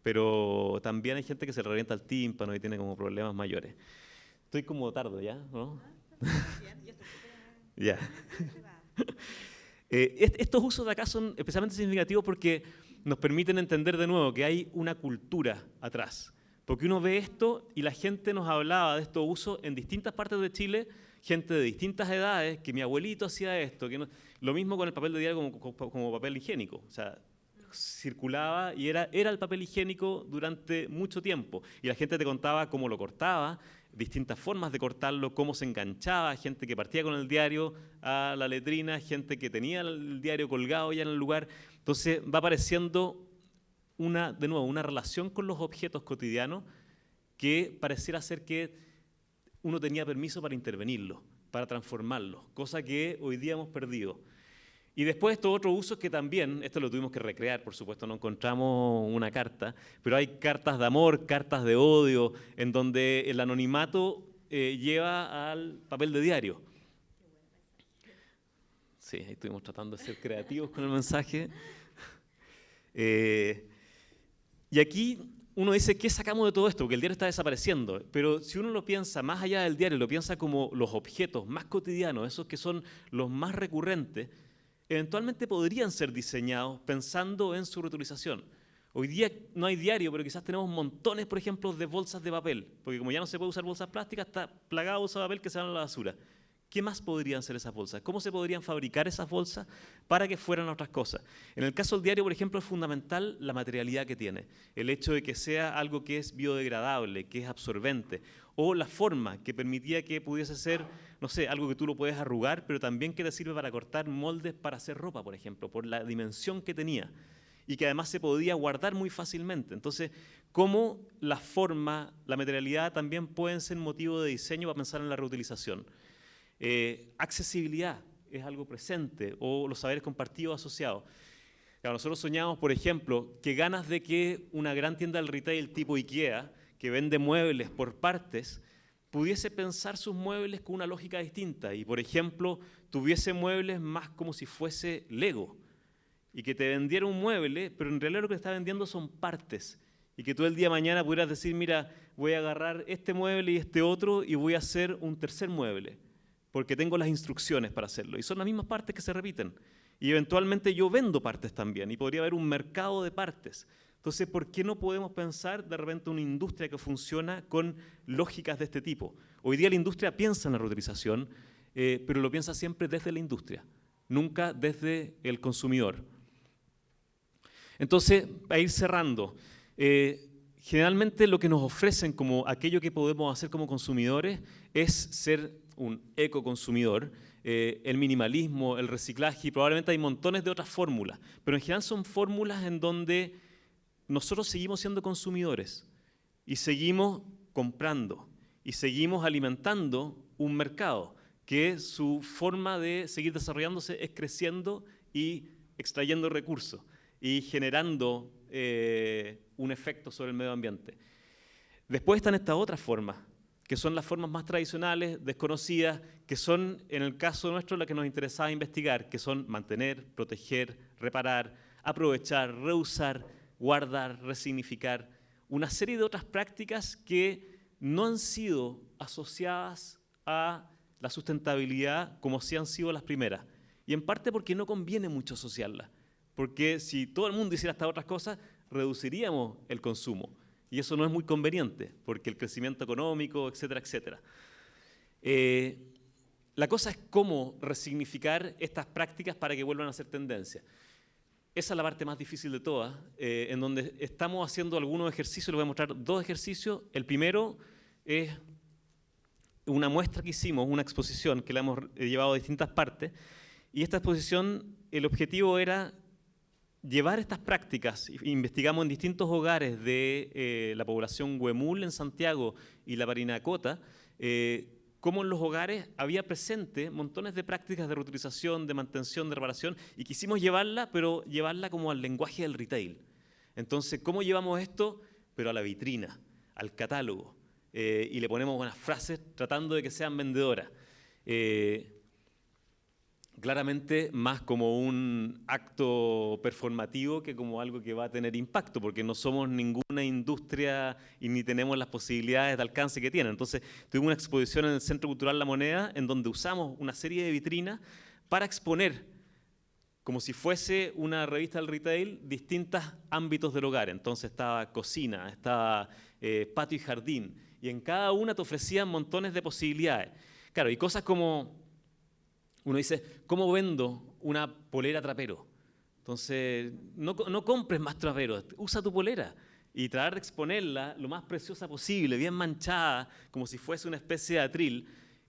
pero también hay gente que se le revienta el tímpano y tiene como problemas mayores. Estoy como tarde ya, ¿no? Ya. Estos usos de acá son especialmente significativos porque nos permiten entender de nuevo que hay una cultura atrás. Porque uno ve esto y la gente nos hablaba de estos usos en distintas partes de Chile, gente de distintas edades, que mi abuelito hacía esto, que no, lo mismo con el papel de diario como papel higiénico. O sea, circulaba y era el papel higiénico durante mucho tiempo. Y la gente te contaba cómo lo cortaba, distintas formas de cortarlo, cómo se enganchaba, gente que partía con el diario a la letrina, gente que tenía el diario colgado ya en el lugar. Entonces va apareciendo de nuevo, una relación con los objetos cotidianos que pareciera ser que uno tenía permiso para intervenirlos, para transformarlos, cosa que hoy día hemos perdido. Y después estos otros usos que también, esto lo tuvimos que recrear, por supuesto, no encontramos una carta, pero hay cartas de amor, cartas de odio, en donde el anonimato lleva al papel de diario. Sí, ahí estuvimos tratando de ser creativos con el mensaje. Y aquí uno dice, ¿qué sacamos de todo esto? Porque el diario está desapareciendo. Pero si uno lo piensa más allá del diario, lo piensa como los objetos más cotidianos, esos que son los más recurrentes, eventualmente podrían ser diseñados pensando en su reutilización. Hoy día no hay diario, pero quizás tenemos montones, por ejemplo, de bolsas de papel, porque como ya no se puede usar bolsas plásticas, está plagado de bolsas de papel que se van a la basura. ¿Qué más podrían ser esas bolsas? ¿Cómo se podrían fabricar esas bolsas para que fueran otras cosas? En el caso del diario, por ejemplo, es fundamental la materialidad que tiene. El hecho de que sea algo que es biodegradable, que es absorbente, o la forma que permitía que pudiese ser, no sé, algo que tú lo puedes arrugar, pero también que te sirve para cortar moldes para hacer ropa, por ejemplo, por la dimensión que tenía. Y que además se podía guardar muy fácilmente. Entonces, cómo la forma, la materialidad también pueden ser motivo de diseño para pensar en la reutilización. Accesibilidad es algo presente, o los saberes compartidos asociados. Claro, nosotros soñamos, por ejemplo, que ganas de que una gran tienda del retail tipo IKEA, que vende muebles por partes, pudiese pensar sus muebles con una lógica distinta y, por ejemplo, tuviese muebles más como si fuese Lego y que te vendiera un mueble, pero en realidad lo que te está vendiendo son partes y que tú el día de mañana pudieras decir, mira, voy a agarrar este mueble y este otro y voy a hacer un tercer mueble, porque tengo las instrucciones para hacerlo. Y son las mismas partes que se repiten. Y eventualmente yo vendo partes también, y podría haber un mercado de partes. Entonces, ¿por qué no podemos pensar de repente una industria que funciona con lógicas de este tipo? Hoy día la industria piensa en la reutilización, pero lo piensa siempre desde la industria, nunca desde el consumidor. Entonces, para ir cerrando, generalmente lo que nos ofrecen como aquello que podemos hacer como consumidores es ser un ecoconsumidor, el minimalismo, el reciclaje, y probablemente hay montones de otras fórmulas, pero en general son fórmulas en donde nosotros seguimos siendo consumidores y seguimos comprando y seguimos alimentando un mercado que su forma de seguir desarrollándose es creciendo y extrayendo recursos y generando un efecto sobre el medio ambiente. Después están estas otras formas, que son las formas más tradicionales, desconocidas, que son, en el caso nuestro, las que nos interesaba investigar, que son mantener, proteger, reparar, aprovechar, reusar, guardar, resignificar, una serie de otras prácticas que no han sido asociadas a la sustentabilidad como sí han sido las primeras. Y en parte porque no conviene mucho asociarlas, porque si todo el mundo hiciera estas otras cosas, reduciríamos el consumo. Y eso no es muy conveniente, porque el crecimiento económico, etcétera, etcétera. La cosa es cómo resignificar estas prácticas para que vuelvan a ser tendencia. esa es la parte más difícil de todas, en donde estamos haciendo algunos ejercicios. Les voy a mostrar 2 ejercicios. El primero es una muestra que hicimos, una exposición que la hemos llevado a distintas partes, y esta exposición, el objetivo era llevar estas prácticas. Investigamos en distintos hogares de la población huemul en Santiago y la Parinacota, cómo en los hogares había presente montones de prácticas de reutilización, de mantención, de reparación, y quisimos llevarla, pero llevarla como al lenguaje del retail. Entonces, ¿cómo llevamos esto? Pero a la vitrina, al catálogo, y le ponemos unas frases tratando de que sean vendedoras. Claramente más como un acto performativo que como algo que va a tener impacto, porque no somos ninguna industria y ni tenemos las posibilidades de alcance que tienen. Entonces, tuvimos una exposición en el Centro Cultural La Moneda, en donde usamos una serie de vitrinas para exponer, como si fuese una revista del retail, distintos ámbitos del hogar. Entonces estaba cocina, estaba patio y jardín, y en cada una te ofrecían montones de posibilidades. Claro, y cosas como... Uno dice, ¿cómo vendo una polera trapero? Entonces, no compres más traperos, usa tu polera y tratar de exponerla lo más preciosa posible, bien manchada, como si fuese una especie de atril.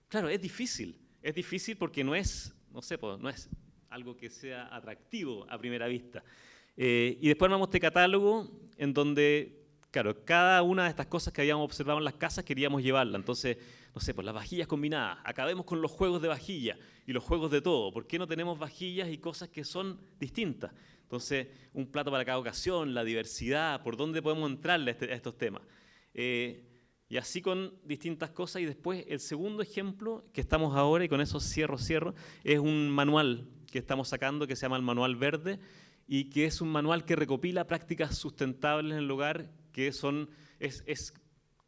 Claro, es difícil porque no es, no sé, no es algo que sea atractivo a primera vista. Y después armamos este catálogo en donde, claro, cada una de estas cosas que habíamos observado en las casas queríamos llevarla. Entonces, no sé, pues las vajillas combinadas, acabemos con los juegos de vajilla y los juegos de todo. ¿Por qué no tenemos vajillas y cosas que son distintas? Entonces, un plato para cada ocasión, la diversidad, por dónde podemos entrarle a estos temas. Y así con distintas cosas. Y después, el segundo ejemplo que estamos ahora, y con eso cierro, es un manual que estamos sacando que se llama el Manual Verde, y que es un manual que recopila prácticas sustentables en el hogar, que es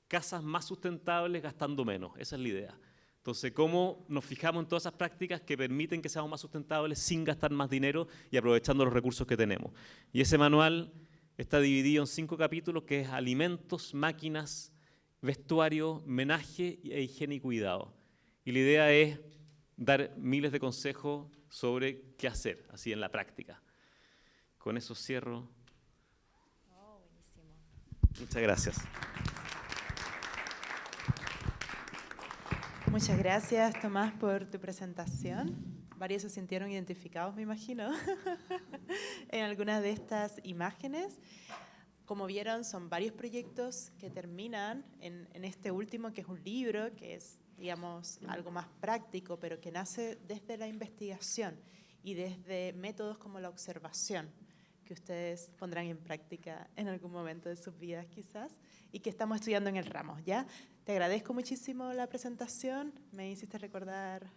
casas más sustentables gastando menos. Esa es la idea. Entonces, ¿cómo nos fijamos en todas esas prácticas que permiten que seamos más sustentables sin gastar más dinero y aprovechando los recursos que tenemos? Y ese manual está dividido en 5 capítulos, que es alimentos, máquinas, vestuario, menaje e higiene y cuidado. Y la idea es dar miles de consejos sobre qué hacer, así en la práctica. Con eso cierro. Oh, buenísimo. Muchas gracias. Muchas gracias, Tomás, por tu presentación. Varios se sintieron identificados, me imagino, en algunas de estas imágenes. Como vieron, son varios proyectos que terminan en este último, que es un libro, que es, digamos, algo más práctico, pero que nace desde la investigación y desde métodos como la observación, que ustedes pondrán en práctica en algún momento de sus vidas quizás, y que estamos estudiando en el ramo, ¿ya? Te agradezco muchísimo la presentación, me hiciste recordar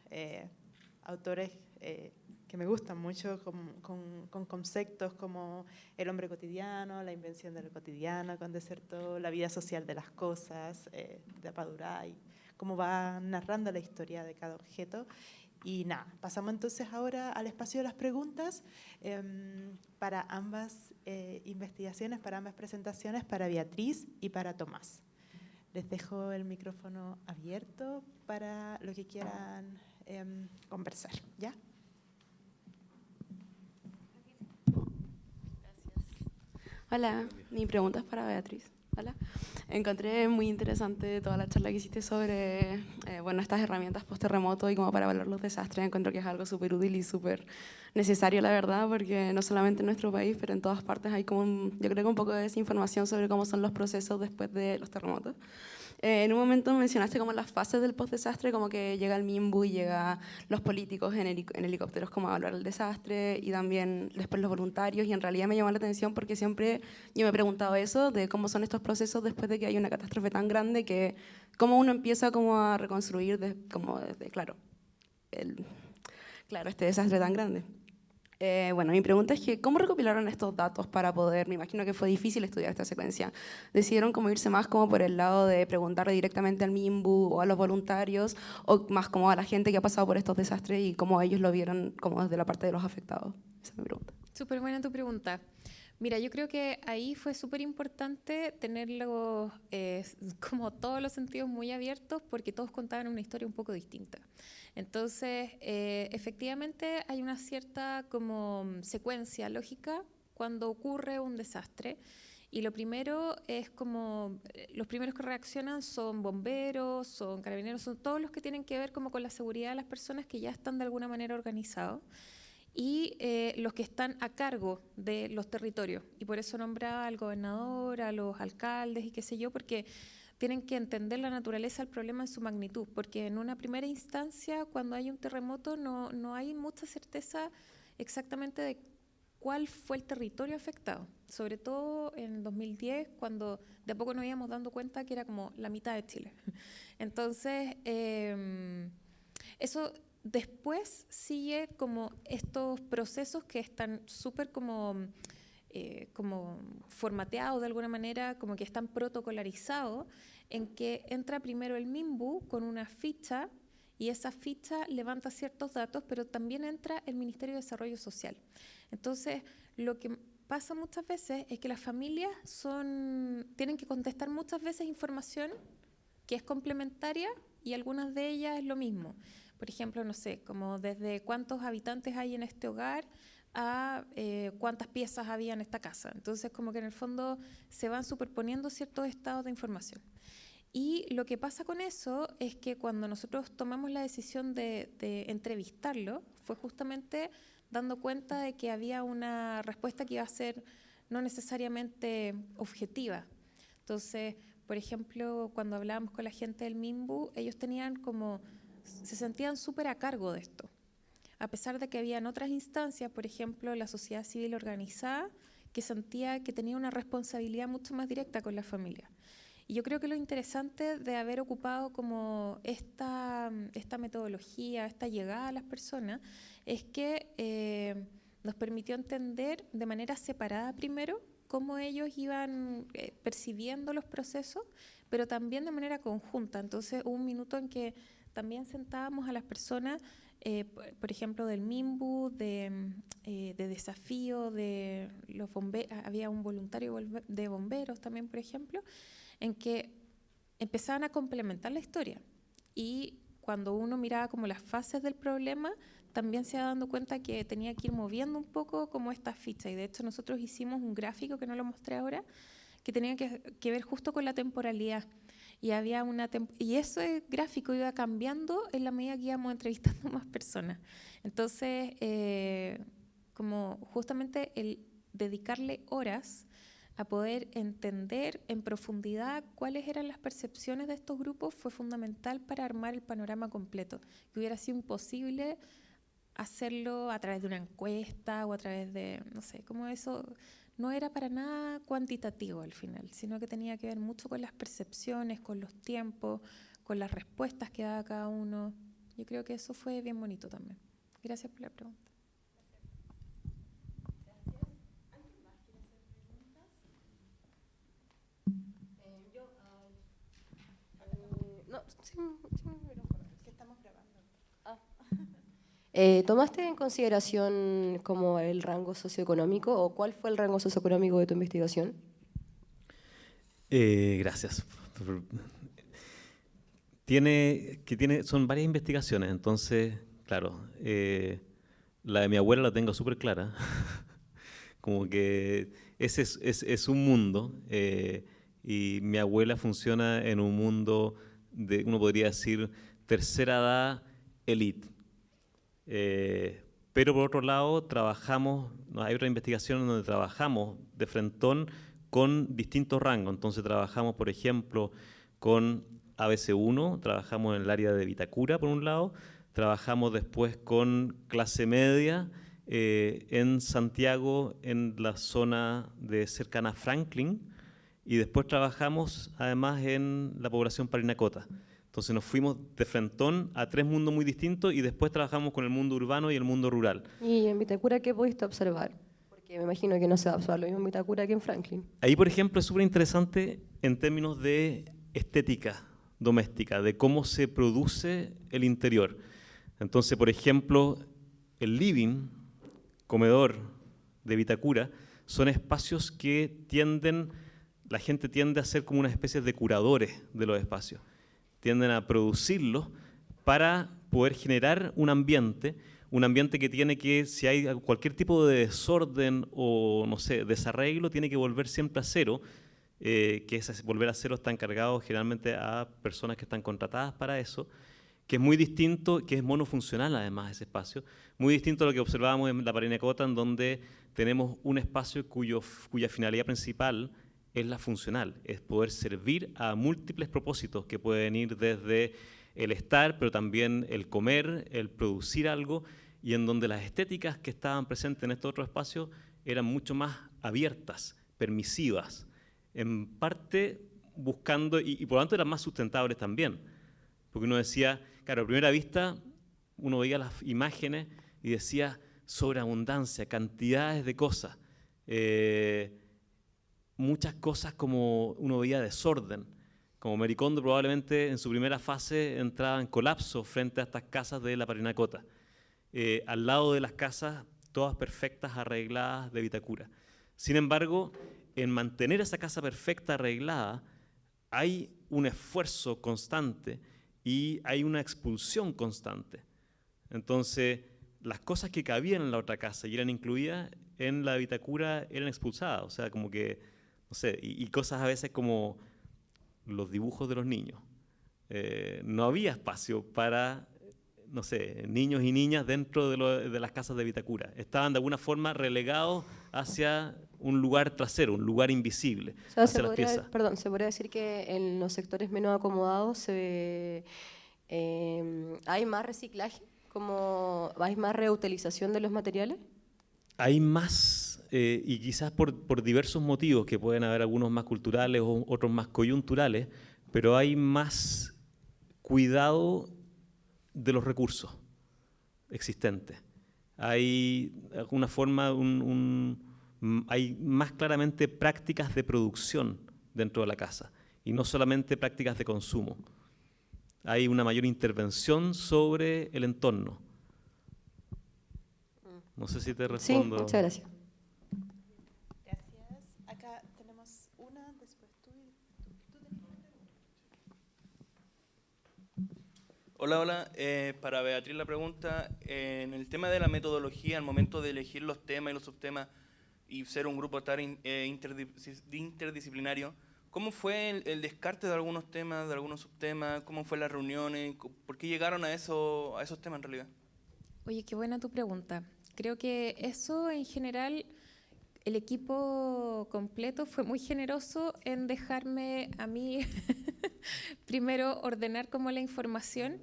autores que me gustan mucho, con conceptos como el hombre cotidiano, la invención de lo cotidiano, con Desertó, la vida social de las cosas, de Apaduray, cómo va narrando la historia de cada objeto. Y nada, pasamos entonces ahora al espacio de las preguntas para ambas investigaciones, para ambas presentaciones, para Beatriz y para Tomás. Les dejo el micrófono abierto para lo que quieran conversar, ¿ya? Hola, mi pregunta es para Beatriz. Hola. Encontré muy interesante toda la charla que hiciste sobre bueno, estas herramientas post-terremoto y como para evaluar los desastres. Encuentro que es algo súper útil y súper necesario, la verdad, porque no solamente en nuestro país, pero en todas partes hay como, yo creo que un poco de desinformación sobre cómo son los procesos después de los terremotos. En un momento mencionaste como las fases del post-desastre, como que llega el MIMBU y llega los políticos en helicópteros como a evaluar el desastre y también después los voluntarios, y en realidad me llamó la atención porque siempre yo me he preguntado eso, de cómo son estos procesos después de que hay una catástrofe tan grande, que cómo uno empieza como a reconstruir claro, este desastre tan grande. Bueno, mi pregunta es que ¿cómo recopilaron estos datos para poder, me imagino que fue difícil estudiar esta secuencia? ¿Decidieron como irse más como por el lado de preguntarle directamente al MIMBU o a los voluntarios, o más como a la gente que ha pasado por estos desastres y cómo ellos lo vieron como desde la parte de los afectados? Esa es mi pregunta. Súper buena tu pregunta, Mira, yo creo que ahí fue súper importante tenerlo como todos los sentidos muy abiertos porque todos contaban una historia un poco distinta. Entonces, efectivamente hay una cierta como secuencia lógica cuando ocurre un desastre. Y lo primero es como, los primeros que reaccionan son bomberos, son carabineros, son todos los que tienen que ver como con la seguridad de las personas que ya están de alguna manera organizados y los que están a cargo de los territorios. Y por eso nombraba al gobernador, a los alcaldes y qué sé yo, porque tienen que entender la naturaleza del problema en su magnitud, porque en una primera instancia, cuando hay un terremoto, no hay mucha certeza exactamente de cuál fue el territorio afectado, sobre todo en 2010, cuando de a poco nos íbamos dando cuenta que era como la mitad de Chile. Entonces, eso después sigue como estos procesos que están súper como formateados de alguna manera, como que están protocolarizados, en que entra primero el MIMBU con una ficha y esa ficha levanta ciertos datos, pero también entra el Ministerio de Desarrollo Social. Entonces, lo que pasa muchas veces es que las familias tienen que contestar muchas veces información que es complementaria y algunas de ellas es lo mismo. Por ejemplo, no sé, como desde cuántos habitantes hay en este hogar a cuántas piezas había en esta casa. Entonces, como que en el fondo se van superponiendo ciertos estados de información. Y lo que pasa con eso es que cuando nosotros tomamos la decisión de entrevistarlo, fue justamente dando cuenta de que había una respuesta que iba a ser no necesariamente objetiva. Entonces, por ejemplo, cuando hablábamos con la gente del MIMBU, ellos se sentían súper a cargo de esto. A pesar de que habían otras instancias, por ejemplo, la sociedad civil organizada, que sentía que tenía una responsabilidad mucho más directa con la familia. Y yo creo que lo interesante de haber ocupado como esta metodología, esta llegada a las personas, es que nos permitió entender de manera separada primero cómo ellos iban percibiendo los procesos, pero también de manera conjunta. Entonces hubo un minuto en que también sentábamos a las personas, por ejemplo, del MIMBU, de desafío, de los bomberos, había un voluntario de bomberos también, por ejemplo, en que empezaban a complementar la historia. Y cuando uno miraba como las fases del problema, también se iba dando cuenta que tenía que ir moviendo un poco como esta ficha. Y de hecho nosotros hicimos un gráfico, que no lo mostré ahora, que tenía que ver justo con la temporalidad. Y y ese gráfico iba cambiando en la medida que íbamos entrevistando más personas. Entonces, como justamente el dedicarle horas a poder entender en profundidad cuáles eran las percepciones de estos grupos fue fundamental para armar el panorama completo, que hubiera sido imposible hacerlo a través de una encuesta o a través de, no sé, como eso no era para nada cuantitativo al final, sino que tenía que ver mucho con las percepciones, con los tiempos, con las respuestas que daba cada uno. Yo creo que eso fue bien bonito también. Gracias por la pregunta. ¿Tomaste en consideración como el rango socioeconómico o cuál fue el rango socioeconómico de tu investigación? Gracias. Son varias investigaciones, entonces, claro, la de mi abuela la tengo súper clara. Como que ese es un mundo y mi abuela funciona en un mundo de, uno podría decir, tercera edad elite. Pero por otro lado, hay otra investigación donde trabajamos de frentón con distintos rangos. Entonces trabajamos, por ejemplo, con ABC1, trabajamos en el área de Vitacura, por un lado, trabajamos después con clase media en Santiago, en la zona de cercana a Franklin, y después trabajamos además en la población Parinacota. Entonces nos fuimos de frentón a tres mundos muy distintos y después trabajamos con el mundo urbano y el mundo rural. ¿Y en Vitacura qué pudiste observar? Porque me imagino que no se va a observar lo mismo en Vitacura que en Franklin. Ahí, por ejemplo, es súper interesante en términos de estética doméstica, de cómo se produce el interior. Entonces, por ejemplo, el living, comedor de Vitacura, son espacios que la gente tiende a ser como una especie de curadores de los espacios. Tienden a producirlos para poder generar un ambiente que tiene que, si hay cualquier tipo de desorden o, no sé, desarreglo, tiene que volver siempre a cero, que ese volver a cero está encargado generalmente a personas que están contratadas para eso, que es muy distinto, que es monofuncional además ese espacio, muy distinto a lo que observábamos en la Parinacota, en donde tenemos un espacio cuya finalidad principal es la funcional, es poder servir a múltiples propósitos que pueden ir desde el estar, pero también el comer, el producir algo, y en donde las estéticas que estaban presentes en estos otros espacios eran mucho más abiertas, permisivas, en parte buscando, y por lo tanto eran más sustentables también, porque uno decía, claro, a primera vista uno veía las imágenes y decía sobreabundancia, cantidades de cosas, muchas cosas como uno veía desorden, como Maricondo probablemente en su primera fase entraba en colapso frente a estas casas de la Parinacota. Al lado de las casas, todas perfectas, arregladas, de Vitacura. Sin embargo, en mantener esa casa perfecta, arreglada, hay un esfuerzo constante y hay una expulsión constante. Entonces, las cosas que cabían en la otra casa y eran incluidas en la Vitacura eran expulsadas. O sea, como que, no sé, y cosas a veces como los dibujos de los niños. No había espacio para, no sé, niños y niñas dentro de las casas de Vitacura. Estaban de alguna forma relegados hacia un lugar trasero, un lugar invisible, O sea, hacia las piezas. se podría decir que en los sectores menos acomodados hay más reciclaje, hay más reutilización de los materiales. Hay más, y quizás por diversos motivos, que pueden haber algunos más culturales o otros más coyunturales, pero hay más cuidado de los recursos existentes. Hay de alguna forma hay más claramente prácticas de producción dentro de la casa y no solamente prácticas de consumo. Hay una mayor intervención sobre el entorno. No sé si te respondo. Sí, muchas gracias. Gracias. Acá tenemos una, después tú. Hola. Para Beatriz la pregunta, en el tema de la metodología, al momento de elegir los temas y los subtemas y ser un grupo tan interdisciplinario, ¿cómo fue el descarte de algunos temas, de algunos subtemas? ¿Cómo fue las reuniones? ¿Por qué llegaron a esos temas en realidad? Oye, qué buena tu pregunta. Creo que eso en general, el equipo completo fue muy generoso en dejarme a mí primero ordenar como la información,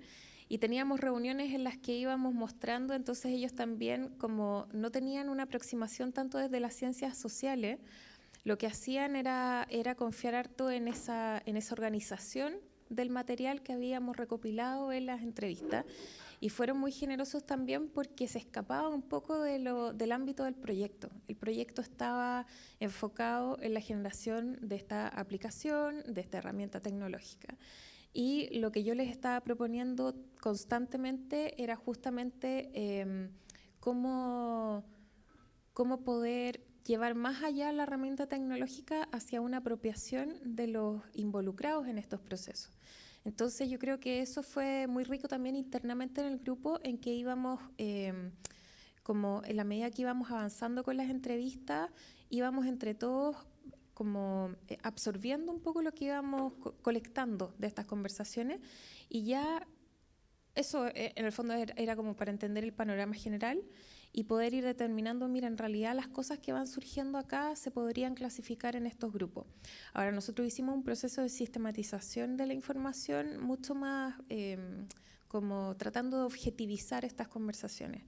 y teníamos reuniones en las que íbamos mostrando, entonces ellos también, como no tenían una aproximación tanto desde las ciencias sociales, lo que hacían era confiar harto en esa organización del material que habíamos recopilado en las entrevistas, y fueron muy generosos también porque se escapaba un poco del ámbito del proyecto. El proyecto estaba enfocado en la generación de esta aplicación, de esta herramienta tecnológica. Y lo que yo les estaba proponiendo constantemente era justamente cómo poder llevar más allá la herramienta tecnológica hacia una apropiación de los involucrados en estos procesos. Entonces yo creo que eso fue muy rico también internamente en el grupo, en que íbamos, como en la medida que íbamos avanzando con las entrevistas, íbamos entre todos como absorbiendo un poco lo que íbamos colectando de estas conversaciones, y ya eso en el fondo era como para entender el panorama general y poder ir determinando, mira, en realidad las cosas que van surgiendo acá se podrían clasificar en estos grupos. Ahora, nosotros hicimos un proceso de sistematización de la información mucho más como tratando de objetivizar estas conversaciones,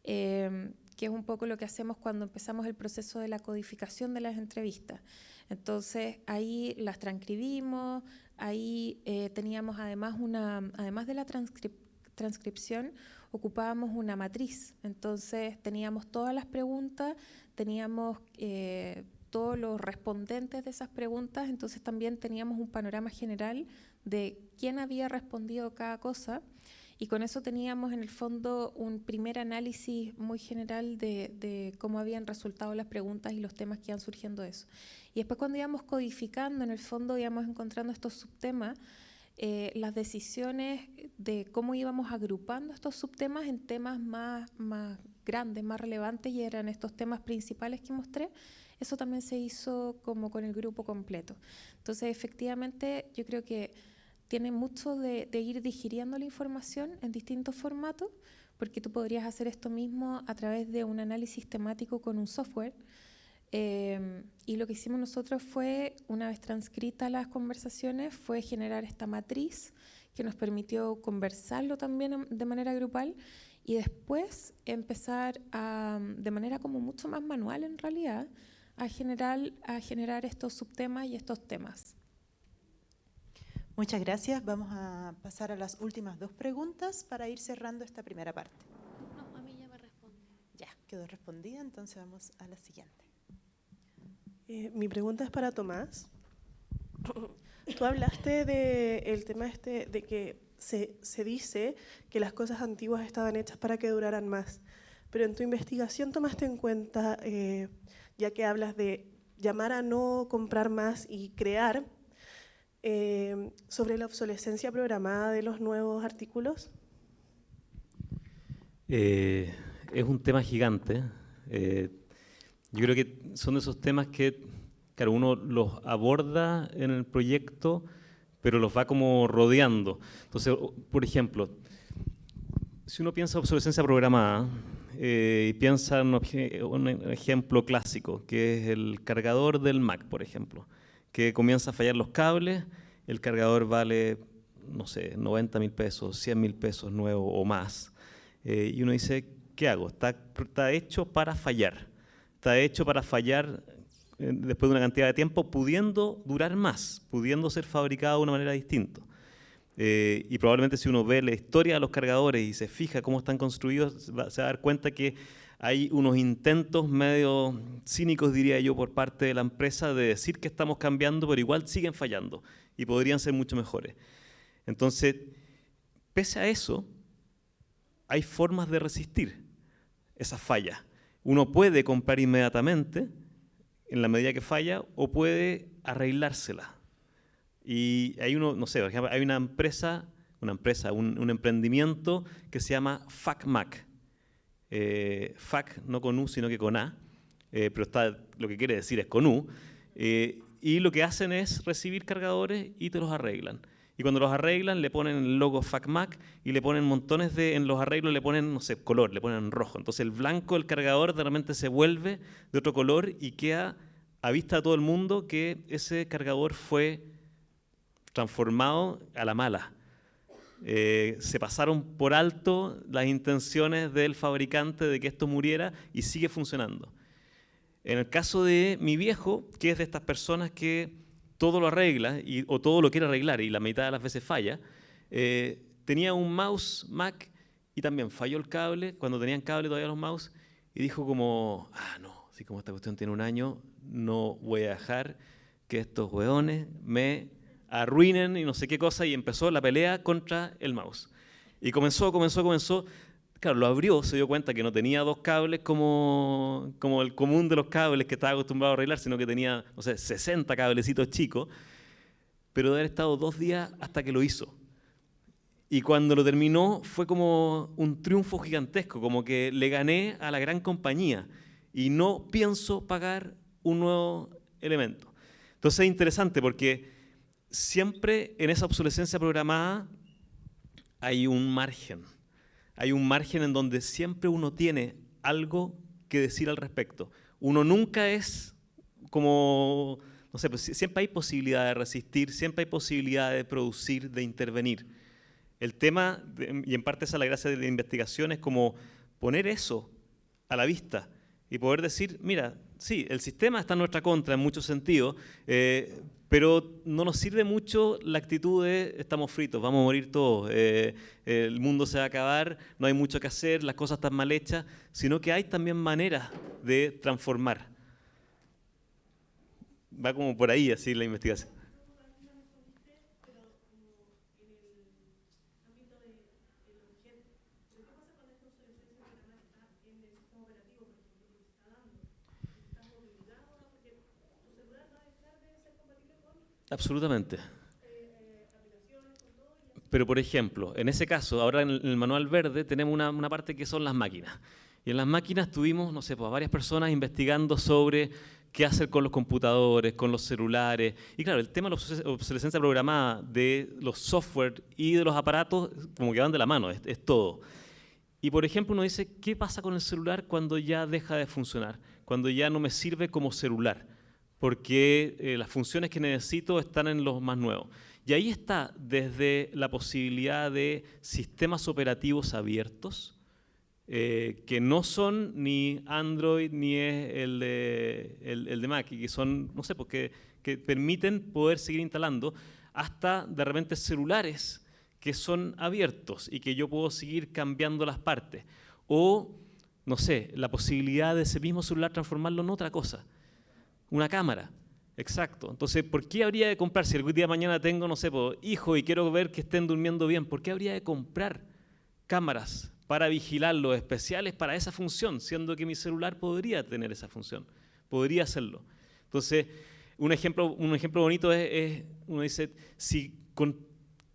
que es un poco lo que hacemos cuando empezamos el proceso de la codificación de las entrevistas. Entonces, ahí las transcribimos, ahí teníamos además de la transcripción, ocupábamos una matriz. Entonces teníamos todas las preguntas, teníamos todos los respondentes de esas preguntas, entonces también teníamos un panorama general de quién había respondido cada cosa, y con eso teníamos en el fondo un primer análisis muy general de cómo habían resultado las preguntas y los temas que iban surgiendo de eso. Y después cuando íbamos codificando, en el fondo íbamos encontrando estos subtemas, las decisiones de cómo íbamos agrupando estos subtemas en temas más grandes, más relevantes, y eran estos temas principales que mostré. Eso también se hizo como con el grupo completo. Entonces, efectivamente, yo creo que tiene mucho de ir digiriendo la información en distintos formatos, porque tú podrías hacer esto mismo a través de un análisis temático con un software. Y lo que hicimos nosotros fue, una vez transcritas las conversaciones, fue generar esta matriz que nos permitió conversarlo también de manera grupal y después empezar de manera como mucho más manual en realidad, a generar estos subtemas y estos temas. Muchas gracias. Vamos a pasar a las últimas 2 preguntas para ir cerrando esta primera parte. No, a mí ya me responde. Ya, quedó respondida, entonces vamos a la siguiente. Mi pregunta es para Tomás. Tú hablaste del tema de que se dice que las cosas antiguas estaban hechas para que duraran más, pero en tu investigación tomaste en cuenta, ya que hablas de llamar a no comprar más y crear, sobre la obsolescencia programada de los nuevos artículos. Es un tema gigante. Yo creo que son de esos temas que, claro, uno los aborda en el proyecto, pero los va como rodeando. Entonces, por ejemplo, si uno piensa obsolescencia programada, y piensa en un ejemplo clásico, que es el cargador del Mac, por ejemplo, que comienza a fallar los cables, el cargador vale, no sé, 90.000 pesos, 100.000 pesos nuevo o más. Y uno dice, ¿qué hago? Está hecho para fallar. Está hecho para fallar después de una cantidad de tiempo, pudiendo durar más, pudiendo ser fabricado de una manera distinta. Y probablemente si uno ve la historia de los cargadores y se fija cómo están construidos, se va a dar cuenta que hay unos intentos medio cínicos, diría yo, por parte de la empresa de decir que estamos cambiando, pero igual siguen fallando y podrían ser mucho mejores. Entonces, pese a eso, hay formas de resistir esas fallas. Uno puede comprar inmediatamente, en la medida que falla, o puede arreglársela. Y hay no sé, por ejemplo, hay un emprendimiento que se llama FacMac. Fac no con U, sino que con A, pero lo que quiere decir es con U. Y lo que hacen es recibir cargadores y te los arreglan. Y cuando los arreglan, le ponen el logo FacMac y le ponen montones en los arreglos le ponen, no sé, color, le ponen rojo. Entonces el blanco del cargador de repente se vuelve de otro color y queda a vista de todo el mundo que ese cargador fue transformado a la mala. Se pasaron por alto las intenciones del fabricante de que esto muriera y sigue funcionando. En el caso de mi viejo, que es de estas personas que todo lo arregla o todo lo quiere arreglar y la mitad de las veces falla, tenía un mouse Mac y también falló el cable, cuando tenían cable todavía los mouse, y dijo como, no, así como esta cuestión tiene un año, no voy a dejar que estos hueones me arruinen y no sé qué cosa, y empezó la pelea contra el mouse. Y comenzó. Claro, lo abrió, se dio cuenta que no tenía 2 cables como el común de los cables que estaba acostumbrado a arreglar, sino que tenía, no sé, 60 cablecitos chicos, pero de haber estado 2 días hasta que lo hizo. Y cuando lo terminó fue como un triunfo gigantesco, como que le gané a la gran compañía y no pienso pagar un nuevo elemento. Entonces es interesante porque siempre en esa obsolescencia programada hay un margen. Hay un margen en donde siempre uno tiene algo que decir al respecto. Uno nunca es como, no sé, pues siempre hay posibilidad de resistir, siempre hay posibilidad de producir, de intervenir. El tema, y en parte esa es la gracia de la investigación, es como poner eso a la vista y poder decir, mira, sí, el sistema está en nuestra contra en muchos sentidos, pero no nos sirve mucho la actitud de estamos fritos, vamos a morir todos, el mundo se va a acabar, no hay mucho que hacer, las cosas están mal hechas, sino que hay también maneras de transformar. Va como por ahí así la investigación. Absolutamente. Pero, por ejemplo, en ese caso, ahora en el manual verde tenemos una parte que son las máquinas. Y en las máquinas tuvimos, no sé, pues, a varias personas investigando sobre qué hacer con los computadores, con los celulares. Y claro, el tema de la obsolescencia programada de los software y de los aparatos como que van de la mano, es todo. Y, por ejemplo, uno dice, ¿qué pasa con el celular cuando ya deja de funcionar? Cuando ya no me sirve como celular, porque las funciones que necesito están en los más nuevos. Y ahí está desde la posibilidad de sistemas operativos abiertos, que no son ni Android ni es el de Mac, y que son, no sé, porque que permiten poder seguir instalando, hasta de repente celulares que son abiertos y que yo puedo seguir cambiando las partes. O, no sé, la posibilidad de ese mismo celular transformarlo en otra cosa, una cámara. Exacto. Entonces, ¿por qué habría de comprar? Si algún día de mañana tengo, no sé, hijo y quiero ver que estén durmiendo bien, ¿por qué habría de comprar cámaras para vigilarlos especiales para esa función, siendo que mi celular podría tener esa función? Podría hacerlo. Entonces, un ejemplo bonito es, uno dice, si con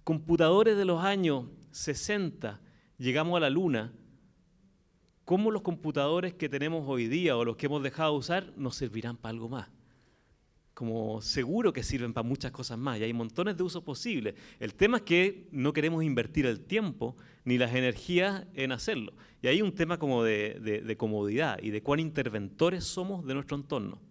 computadores de los años 60 llegamos a la Luna, ¿cómo los computadores que tenemos hoy día o los que hemos dejado de usar nos servirán para algo más? Como seguro que sirven para muchas cosas más y hay montones de usos posibles. El tema es que no queremos invertir el tiempo ni las energías en hacerlo. Y hay un tema como de comodidad y de cuán interventores somos de nuestro entorno.